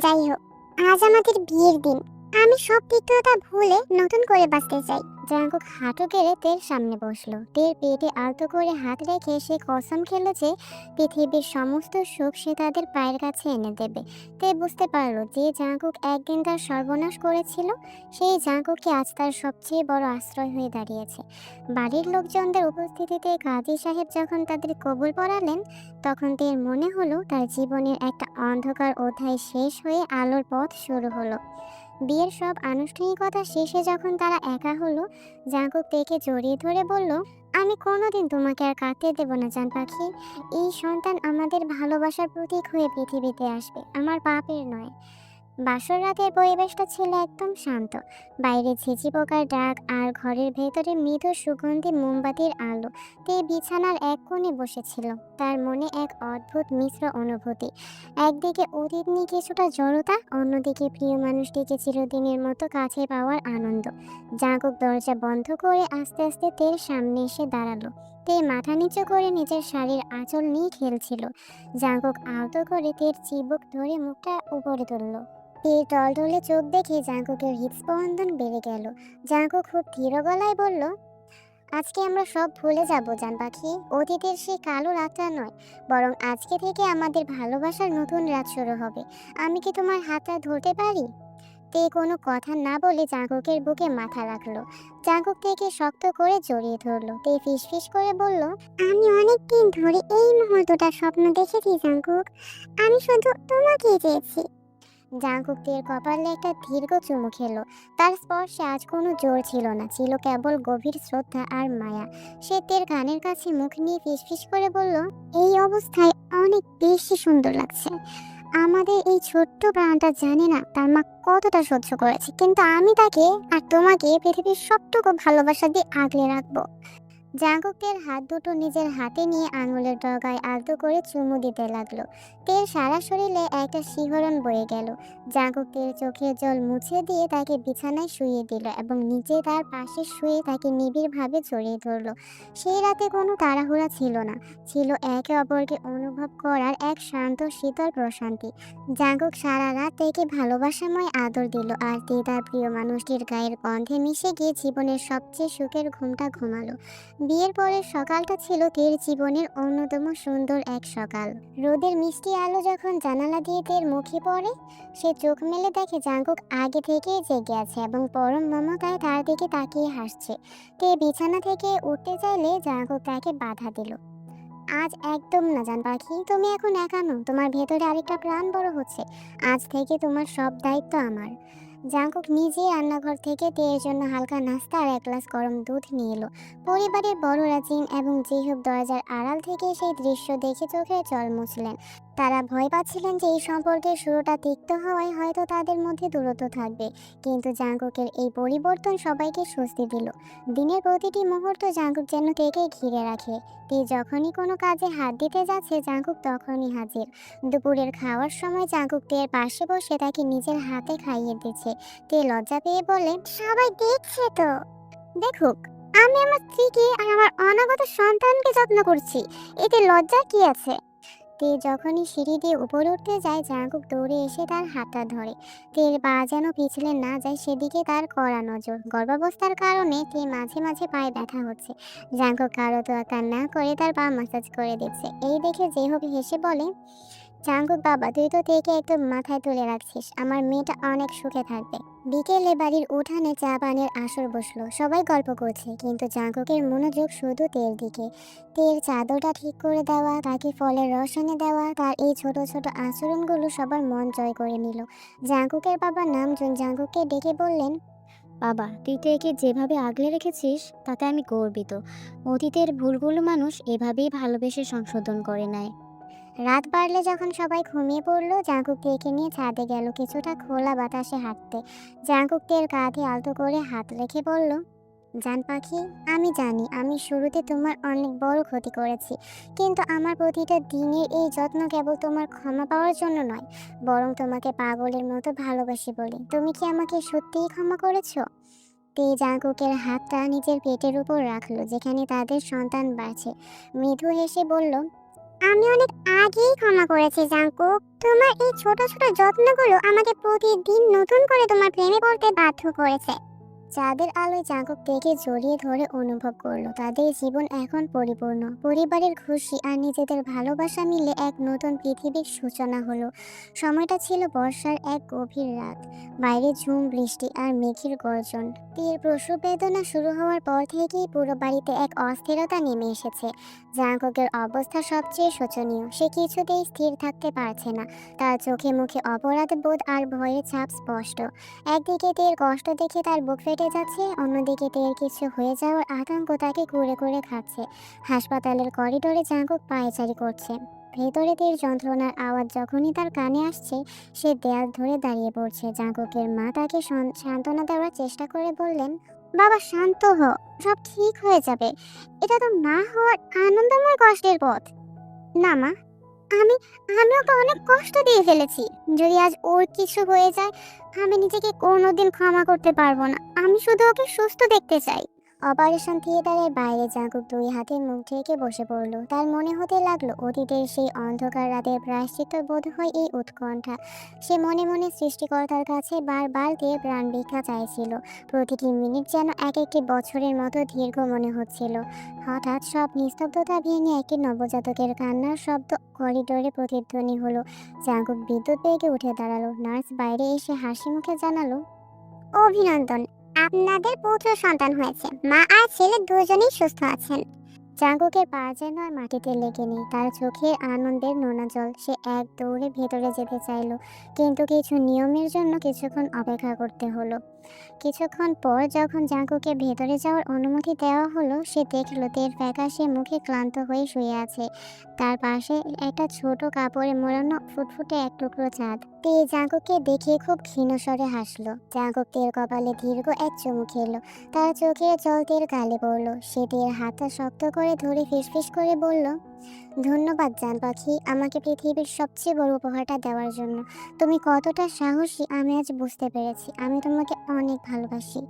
যাই হোক, আজ আমাদের বিয়ের দিন। আমি সব তিক্ততা ভুলে নতুন করে বাঁচতে চাই। জাঙ্কুক হাঁটু গেড়ে তের সামনে বসলো। তের পেটে আলতো করে হাত রেখে সে কসম খেলো যে পৃথিবীর সমস্ত সুখ সে তাদের পায়ের কাছে এনে দেবে। তে বুঝতে পারলো যে জাঙ্কুক একদিন তার সর্বনাশ করেছিল, সেই জাঙ্কুকই আজ তার সবচেয়ে বড় আশ্রয় হয়ে দাঁড়িয়েছে। বাড়ির লোকজনদের উপস্থিতিতে কাজী সাহেব যখন তাদের কবুল পড়ালেন, তখন তের মনে হলো তার জীবনের একটা অন্ধকার অধ্যায় শেষ হয়ে আলোর পথ শুরু হলো। বিয়ের সব আনুষ্ঠানিকতা শেষে যখন তারা একা হলো, জাঙ্কুক তেকে জড়িয়ে ধরে বলল, আমি কোনোদিন তোমাকে আর কাঁদতে দেব না জান পাখি। এই সন্তান আমাদের ভালোবাসার প্রতীক হয়ে পৃথিবীতে আসবে, আমার পাপের নয়। বাসর রাতের পরিবেশটা ছিল একদম শান্ত। বাইরে ঝিঁঝি পোকার ডাক আর ঘরের ভেতরে মৃদু সুগন্ধি মোমবাতির আলো। তে বিছানার এক কোণে বসেছিল। তার মনে এক অদ্ভুত মিশ্র অনুভূতি। একদিকে অতীত নিয়ে কিছুটা জড়তা, অন্যদিকে প্রিয় মানুষটিকে চিরদিনের মতো কাছে পাওয়ার আনন্দ। জাঙ্কুক দরজা বন্ধ করে আস্তে আস্তে তের সামনে এসে দাঁড়ালো। তে মাথা নিচু করে নিজের শাড়ির আঁচল নিয়ে খেলছিল। জাঙ্কুক আলতো করে তের চিবুক ধরে মুখটা উপরে তুলল। তের টলটলে চোখ দেখে জাঙ্কুকের হৃদস্পন্দন বেড়ে গেল। জাঙ্কুক খুব ধীর গলায় বলল, আজকে আমরা সব ভুলে যাব জান পাখি। অতীতের সেই কালো রাতটা নয়, বরং আজকে থেকে আমাদের ভালোবাসার নতুন রাত শুরু হবে। আমি কি তোমার হাতটা ধরতে পারি? তে কোনো কথা না বলে জাঙ্কুকের বুকে মাথা রাখলো। জাঙ্কুক থেকে শক্ত করে জড়িয়ে ধরলো। তে ফিসফিস করে বলল, আমি অনেক দিন ধরে এই মুহূর্তটা স্বপ্ন দেখেছি জাঙ্কুক। আমি শুধু তোমাকেই চেয়েছি। জাঙ্কুক তের কপালে একটা দীর্ঘ চুমু খেলো। তার স্পর্শে আজ কোনো জোর ছিল না, ছিল কেবল গভীর শ্রদ্ধা আর মায়া। সে তের কানের কাছে মুখ নিয়ে ফিসফিস করে বলল, এই অবস্থায় অনেক বেশি সুন্দর লাগছে। আমাদের এই ছোট্ট প্রাণটা জানে না তার মা কতটা সহ্য করেছে, কিন্তু আমি তাকে আর তোমাকে পৃথিবীর সবটুকু ভালোবাসা দিয়ে আগলে রাখবো। জাঙ্কুক তের হাত দুটো নিজের হাতে নিয়ে আঙুলের ডগায় আলতো করে চুমু দিতে লাগলো। তের সারা শরীরে একটা শিহরণ বয়ে গেল। জাঙ্কুক তের চোখের জল মুছে দিয়ে তাকে বিছানায় শুইয়ে দিল এবং নিচে তার পাশে শুয়ে তাকে নিবিড়ভাবে জড়িয়ে ধরল। সেই রাতে কোনো তাড়াহুড়া ছিল না, ছিল একে অপরকে অনুভব করার এক শান্ত শীতল প্রশান্তি। জাঙ্কুক সারা রাত থেকে ভালোবাসাময় আদর দিল, আর তে তার প্রিয় মানুষটির গায়ের গন্ধে মিশে গিয়ে জীবনের সবচেয়ে সুখের ঘুমটা ঘুমালো। বিয়ের পরের সকালটা ছিল তের জীবনের অন্যতম সুন্দর এক সকাল। রোদের মিষ্টি আলো যখন জানালা দিয়ে তের মুখে পড়ে, সে চোখ মেলে দেখে জাঙ্কুক আগে থেকেই জেগে আছে এবং পরম মমতায় তার দিকে তাকিয়ে হাসছে। তে বিছানা থেকে উঠতে চাইলে জাঙ্কুক তাকে বাধা দিল। আজ একদম না জান পাখি, তুমি এখন একা নও, তোমার ভেতরে আরেকটা প্রাণ বড় হচ্ছে। আজ থেকে তোমার সব দায়িত্ব আমার। জাঙ্কুক নিজেই রান্নাঘর থেকে তেয়ের জন্য হালকা নাস্তা আর এক গ্লাস গরম দুধ নিয়ে এলো। পরিবারের বড়রা জিন এবং জিহুব দরজার আড়াল থেকে সেই দৃশ্য দেখে চোখে জল মুছলেন। তারা ভয় পাচ্ছিলেন যে এই সম্পর্কের শুরুটা তিক্ত হওয়ায় হয়তো তাদের মধ্যে দূরত্ব থাকবে, কিন্তু জাঙ্কুকের এই পরিবর্তন সবাইকে স্বস্তি দিল। দিনের প্রতিটি মুহূর্ত জাঙ্কুক যেন তেকে ঘিরে রাখে। তে যখনই কোনো কাজে হাত দিতে যাচ্ছে জাঙ্কুক তখনই হাজির। দুপুরের খাওয়ার সময় জাঙ্কুক তের পাশে বসে তাকে নিজের হাতে খাইয়ে দিচ্ছে। তে লজ্জা পেয়ে বলে, সবাই দেখছে তো, দেখুক, আমি আমার স্ত্রীকে আর আমার অনাগত সন্তানকে যত্ন করছি, এতে লজ্জা কি আছে? তে যখনই সিঁড়ি দিয়ে উপরে উঠতে যায় জাঙ্কুক দৌড়ে এসে তার হাতটা ধরে। তের পা যেন পিছলে না যায় সেদিকে তার কড়া নজর। গর্ভাবস্থার কারণে তে মাঝে মাঝে পায়ে ব্যথা হচ্ছে। জাঙ্কুক কারো তোয়াক্কা না করে তার পা মাসাজ করে দিচ্ছে। এই দেখে যেহব হেসে বলে, জাঙ্কুক বাবা, তুই তো তেকে একদম মাথায় তুলে রাখছিস, আমার মেয়েটা অনেক সুখে থাকবে। বিকেলে বাড়ির উঠানে চা পানের আসর বসলো, সবাই গল্প করছে, কিন্তু জাঙ্কুকের মনোযোগ শুধু তের দিকে। তের চাদরটা ঠিক করে দেওয়া, তাকে ফলের রস এনে দেওয়া, তার এই ছোট ছোট আচরণগুলো সবার মন জয় করে নিল। জাঙ্কুকের বাবা নামজুন জাঙ্কুককে ডেকে বললেন, বাবা, তুই তো একে যেভাবে আগলে রেখেছিস তাতে আমি গর্বিত। অতীতের ভুলগুলো মানুষ এভাবেই ভালোবেসে সংশোধন করে নেয়। রাত বাড়লে যখন সবাই ঘুমিয়ে পড়লো, জাঙ্কুক তেকে নিয়ে ছাদে গেল কিছুটা খোলা বাতাসে হাঁটতে। জাঙ্কুক তের কাঁধে আলতো করে হাত রেখে বলল, জান পাখি, আমি জানি আমি শুরুতে তোমার অনেক বড় ক্ষতি করেছি, কিন্তু আমার প্রতিটা দিনের এই যত্ন কেবল তোমার ক্ষমা পাওয়ার জন্য নয়, বরং তোমাকে পাগলের মতো ভালোবাসি বলে। তুমি কি আমাকে সত্যিই ক্ষমা করেছো? তে জাঙ্কুকের হাতটা নিজের পেটের উপর রাখলো, যেখানে তাদের সন্তান বাড়ছে। মৃদু হেসে বলল, আমি অনেক আগেই ক্ষমা করেছি জাঙ্কুক। তোমার এই ছোট ছোট যত্নগুলো আমাকে প্রতিদিন নতুন করে তোমার প্রেমে পড়তে বাধ্য করেছে। চাঁদের আলোয় জাঙ্কুক থেকে জড়িয়ে ধরে অনুভব করলো তাদের জীবন এখন পরিপূর্ণ। পরিবারের খুশি আর নিজেদের ভালোবাসা মিলে এক নতুন পৃথিবীর সূচনা হলো। সময়টা ছিল বর্ষার এক গভীর রাত। বাইরে ঝুম বৃষ্টি আর মেঘের গর্জন। তীর প্রসব বেদনা শুরু হওয়ার পর থেকেই পুরো বাড়িতে এক অস্থিরতা নেমে এসেছে। জাঙ্কুকের অবস্থা সবচেয়ে শোচনীয়। সে কিছুতেই স্থির থাকতে পারছে না। তার চোখে মুখে অপরাধ বোধ আর ভয়ের ছাপ স্পষ্ট। একদিকে তের কষ্ট দেখে তার বুক ফেটে যাচ্ছে, অন্যদিকে তের কিছু হয়ে যাওয়ার আতঙ্ক তাকে কুরে কুরে খাচ্ছে। হাসপাতালের করিডোরে জাঙ্কুক পায়চারি করছে। ভেতরে তের যন্ত্রণার আওয়াজ যখনই তার কানে আসছে, সে দেয়াল ধরে দাঁড়িয়ে পড়ছে। জাঙ্কুকের মা তাকে সান্ত্বনা দেওয়ার চেষ্টা করে বললেন, বাবা শান্ত হ, সব ঠিক হয়ে যাবে। এটা তো মা হওয়ার আনন্দময় কষ্টের পথ। না মা, আমি আমি ওকে অনেক কষ্ট দিয়ে ফেলেছি। যদি আজ ওর কিছু হয়ে যায়, আমি নিজেকে কোনোদিন ক্ষমা করতে পারবো না। আমি শুধু ওকে সুস্থ দেখতে চাই। অপারেশন থিয়েটারের বাইরে জাঙ্কুক দুই হাতে মুখ ঢেকে বসে পড়ল। তার মনে হতে লাগলো অতীতের সেই অন্ধকার রাতের প্রায়শ্চিত্ত বোধ হয় এই উৎকণ্ঠা। সে মনে মনে সৃষ্টিকর্তার কাছে বারবার দিয়ে প্রাণ ভিক্ষা চাইছিল। প্রতিটি মিনিট যেন এক একটি বছরের মতো দীর্ঘ মনে হচ্ছিল। হঠাৎ সব নিস্তব্ধতা ভেঙে একটি নবজাতকের কান্নার শব্দ করিডোরে প্রতিধ্বনি হলো। জাঙ্কুক বিদ্যুৎ বেগে উঠে দাঁড়ালো। নার্স বাইরে এসে হাসি মুখে জানালো, অভিনন্দন, আপনাদের পুত্র সন্তান হয়েছে। মা আর ছেলে দুজনেই সুস্থ আছেন। জাঙ্কুকের পা যেন আর মাটিতে লেগে নেই। তার চোখে আনন্দের নোনা জল। সে এক দৌড়ে ভেতরে যেতে চাইলো, কিন্তু কিছু নিয়মের জন্য কিছুক্ষণ অপেক্ষা করতে হলো। কিছুক্ষণ পর যখন জাঙ্কুকে ভেতরে যাওয়ার অনুমতি দেওয়া হলো, সে দেখলো তের ফ্যাকাশে মুখে ক্লান্ত হয়ে শুয়ে আছে। তার পাশে একটা ছোট কাপড়ে মোড়ানো ফুটফুটে এক টুকরো চাঁদ। তে জাঙ্কুককে দেখে খুব ক্ষীণ স্বরে হাসলো। জাঙ্কুক তের কপালে দীর্ঘ এক চুমু খেলো। তার চোখের জল তের গালে পড়লো। সে তের হাতটা শক্ত করে ধরে ফিসফিস করে বলল, ধন্যবাদ জান পাখি, আমাকে পৃথিবীর সবচেয়ে বড় উপহারটা দেওয়ার জন্য। তুমি কতটা সাহসী আমি আজ বুঝতে পেরেছি। আমি তোমাকে অনেক ভালোবাসি।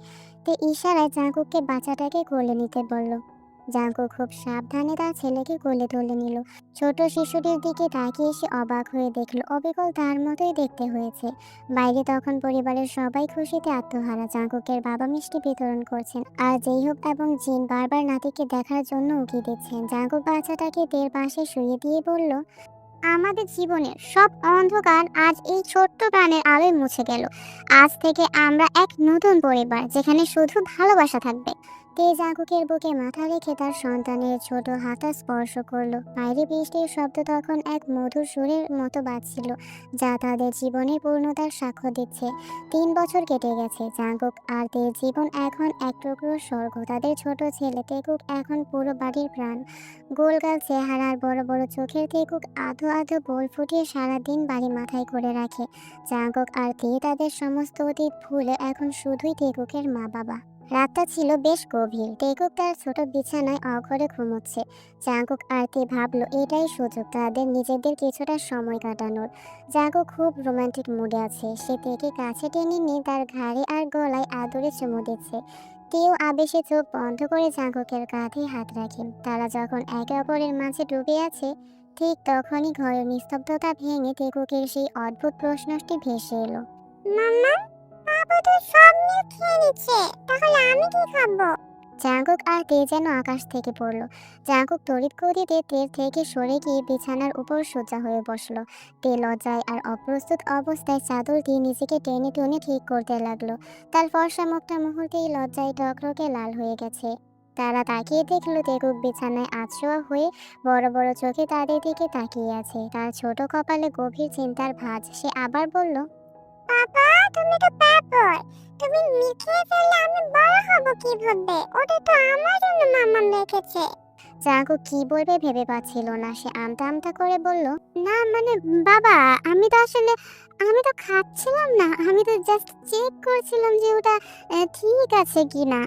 তে ইশারায় জাঙ্কুককে বাচ্চাটাকে কোলে নিতে বলল। জাঙ্কুক খুব সাবধানে তার ছেলেকে কোলে তুলে নিল। ছোট শিশুটির দিকে তাকিয়ে সে অবাক হয়ে দেখল অবিকল তার মতোই দেখতে হয়েছে। বাইরে তখন পরিবারের সবাই খুশিতে আত্মহারা। জাঙ্কুকের বাবা মিষ্টি বিতরণ করছেন, আর যেই হোক এবং জিন বারবার নাতিকে দেখার জন্য উকি দিচ্ছেন। জাঙ্কুক বাচ্চাটাকে তের পাশে শুয়ে দিয়ে বলল, আমাদের জীবনের সব অন্ধকার আজ এই ছোট্ট প্রাণের আলোয় মুছে গেল। আজ থেকে আমরা এক নতুন পরিবার, যেখানে শুধু ভালোবাসা থাকবে। তে জাঙ্কুকের বুকে মাথা রেখে তার সন্তানের ছোট হাতটা স্পর্শ করলো। বাইরে বৃষ্টির শব্দ তখন এক মধুর সুরের মতো বাজছিল, যা তাদের জীবনের পূর্ণতার সাক্ষ্য দিচ্ছে। 3 বছর কেটে গেছে। জাঙ্কুক আর তের জীবন এখন এক টুকরো স্বর্গ। তাদের ছোট ছেলে তেকুক এখন পুরো বাড়ির প্রাণ। গোলগাল চেহারা আর বড় বড় চোখের তেকুক আধো আধো বোল ফুটিয়ে সারাদিন বাড়ি মাথায় করে রাখে। জাঙ্কুক আর তে তাদের সমস্ত অতীত ভুলে এখন শুধুই তেকুকের মা বাবা। রাতটা ছিল বেশ গভীর। টেকুক তার ছোট বিছানায় অঘরে ঘুমোচ্ছে। জাঙ্কুক আর তে ভাবলো এটাই সুযোগ তাদের নিজেদের কিছুটা সময় কাটানোর। জাঙ্কুক খুব রোমান্টিক মুডে আছে। সে তেকে কাছে টেনে নিয়ে তার ঘাড়ে আর গলায় আদরে চুমু দিচ্ছে। তেও আবেশে চোখ বন্ধ করে জাঙ্কুকের কাঁধে হাত রাখে। তারা যখন একে অপরের মাঝে ডুবে আছে, ঠিক তখনই ঘরের নিস্তব্ধতা ভেঙে টেকুকের সেই অদ্ভুত প্রশ্নটি ভেসে এলো, মাম্মা, বাবা তো সব নিয়ে খেয়ে নিচ্ছে, তাহলে আমি কি খাবো? জাঙ্কুক আর তে যেন আকাশ থেকে পড়লো। জাঙ্কুক তড়িৎ গতিতে তের থেকে সরে গিয়ে বিছানার উপর সোজা হয়ে বসলো। তে লজ্জায় আর অপ্রস্তুত অবস্থায় চাদর দিয়ে নিজেকে টেনে টেনে ঠিক করতে লাগলো। তার ফর্সা মুখটা মুহূর্তেই লজ্জায় টকটকে লাল হয়ে গেছে। তারা তাকিয়ে দেখলো তেকুক বিছানায় আছোয়া হয়ে বড় বড় চোখে তাদের দিকে তাকিয়ে আছে। তার ছোট কপালে গভীর চিন্তার ভাঁজ। সে আবার বলল, বাবা তুমি তো পাগল। তুমি মিথ্যে ফেললে আমি বড় হব কিভাবে? ওটা তো আমার জন্য মামা রেখেছে। জাঙ্কুক কি বলবে ভেবে পাচ্ছিল না। সে আমতা আমতা করে বলল, না মানে বাবা, আমি তো খাচ্ছিলাম না, আমি তো জাস্ট চেক করছিলাম যে ওটা ঠিক আছে কিনা।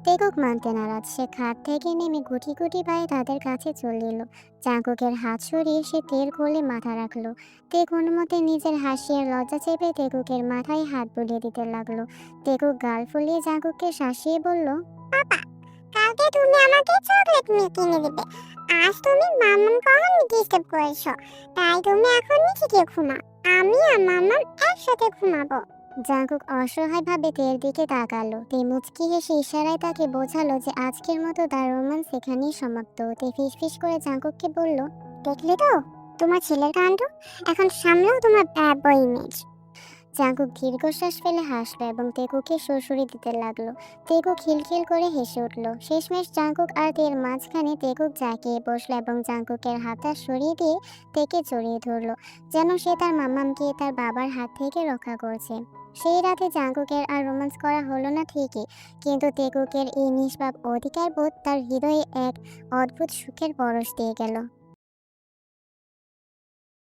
তেকুক মানতে নারাজ। সে খাট থেকে নেমে গুটি গুটি পায়ে তাদের কাছে চলে এলো। জাঙ্কুকের হাত সরিয়ে সে তের কোলে মাথা রাখলো। তে কোনো মতে নিজের হাসি আর লজ্জা চেপে তেকুকের মাথায় হাত বুলিয়ে দিতে লাগলো। তেকুক গাল ফুলিয়ে জাঙ্কুককে শাসিয়ে বলল, পাপা কালকে তুমি আমাকে চকলেট কিনে দিবে, আজ তুমি মামাকে অনেক ডিস্টার্ব করেছো, তাই তুমি এখন নিচে গিয়ে ঘুমাও, আমি আর মামা একসাথে ঘুমাবো। জাঙ্কুক অসহায়ভাবে তের দিকে তাকালো। তে মুচকি হেসে ইশারায় তাকে বোঝালো যে আজকের মতো তার রোমান্স এখানেই সমাপ্ত। তে ফিসফিস করে জাঙ্কুককে বলল, দেখলে তো তোমার ছেলের কাণ্ড, এখন সামলাও তোমার ব্যাড বয় ইমেজ। জাঙ্কুক দীর্ঘশ্বাস ফেলে হাসলো এবং তেকুকে সুড়সুড়ি দিতে লাগলো। তেকুক খিলখিল করে হেসে উঠল। শেষমেশ জাঙ্কুক আর তের মাঝখানে তেকুক জাঁকিয়ে বসলো এবং জাঙ্কুকের হাতটা সরিয়ে দিয়ে তেকে জড়িয়ে ধরলো, যেন সে তার মামামকে তার বাবার হাত থেকে রক্ষা করছে। সেই রাতে জাঙ্কুকের আর রোমান্স করা হলো না ঠিকই, কিন্তু তেকুকের এই নিষ্পাপ অধিকার বোধ তার হৃদয়ে এক অদ্ভুত সুখের পরশ দিয়ে গেল।